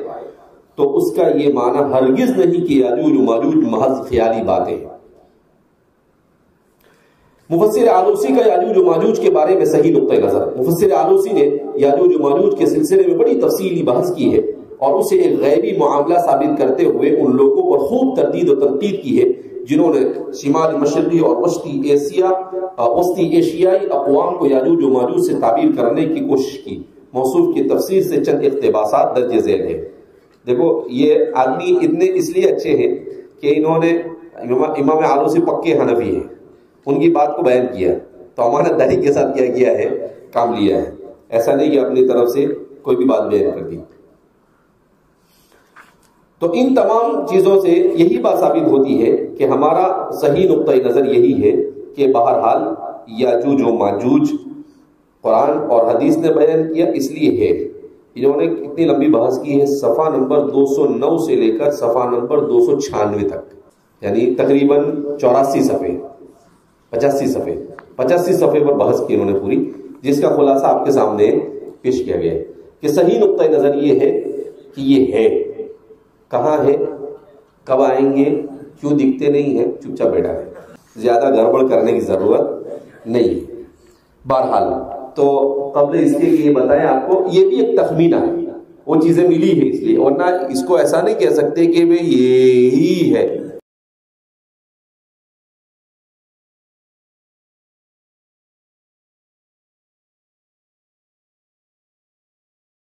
تو اس کا یہ معنی ہرگز نہیں کہ یاجوج ماجوج محض خیالی باتیں ہیں. مفسر آلوسی کا یاجوج ماجوج کے بارے میں صحیح نقطہ نظر. مفسر آلوسی نے یاجوج ماجوج کے سلسلے میں بڑی تفصیلی بحث کی ہے اور اسے ایک غیبی معاملہ ثابت کرتے ہوئے ان لوگوں پر خوب تردید و تنقید کی ہے جنہوں نے شمال مشرقی اور وسطی ایشیائی اقوام کو یاجوج و ماجوج سے تعبیر کرنے کی کوشش کی. موصوف کی تفسیر سے چند اقتباسات درج ذیل ہیں. دیکھو یہ آدمی اتنے اس لیے اچھے ہیں کہ انہوں نے امام آلوسی پکے حنفی ہیں، ان کی بات کو بیان کیا تو امانت داری کے ساتھ کیا گیا ہے، کام لیا ہے. ایسا نہیں کہ اپنی طرف سے کوئی بھی بات بیان کر دی. تو ان تمام چیزوں سے یہی بات ثابت ہوتی ہے کہ ہمارا صحیح نقطہ نظر یہی ہے کہ بہرحال یاجوج و ماجوج قرآن اور حدیث نے بیان کیا اس لیے ہے. انہوں نے اتنی لمبی بحث کی ہے، صفحہ نمبر 209 سے لے کر صفحہ نمبر 296 تک، یعنی تقریباً 84 صفحے 85 صفحے پر بحث کی انہوں نے پوری، جس کا خلاصہ آپ کے سامنے پیش کیا گیا ہے کہ صحیح نقطہ نظر یہ ہے کہ یہ ہے. کہاں ہے، کب آئیں گے، کیوں دکھتے نہیں ہیں، چپ چاپ بیٹھا ہے، زیادہ گڑبڑ کرنے کی ضرورت نہیں ہے. بہرحال تو قبل اس کے لیے بتائیں آپ کو یہ بھی ایک تخمینہ ہے، وہ چیزیں ملی ہے اس لیے، ورنہ اس کو ایسا نہیں کہہ سکتے کہ یہی ہے.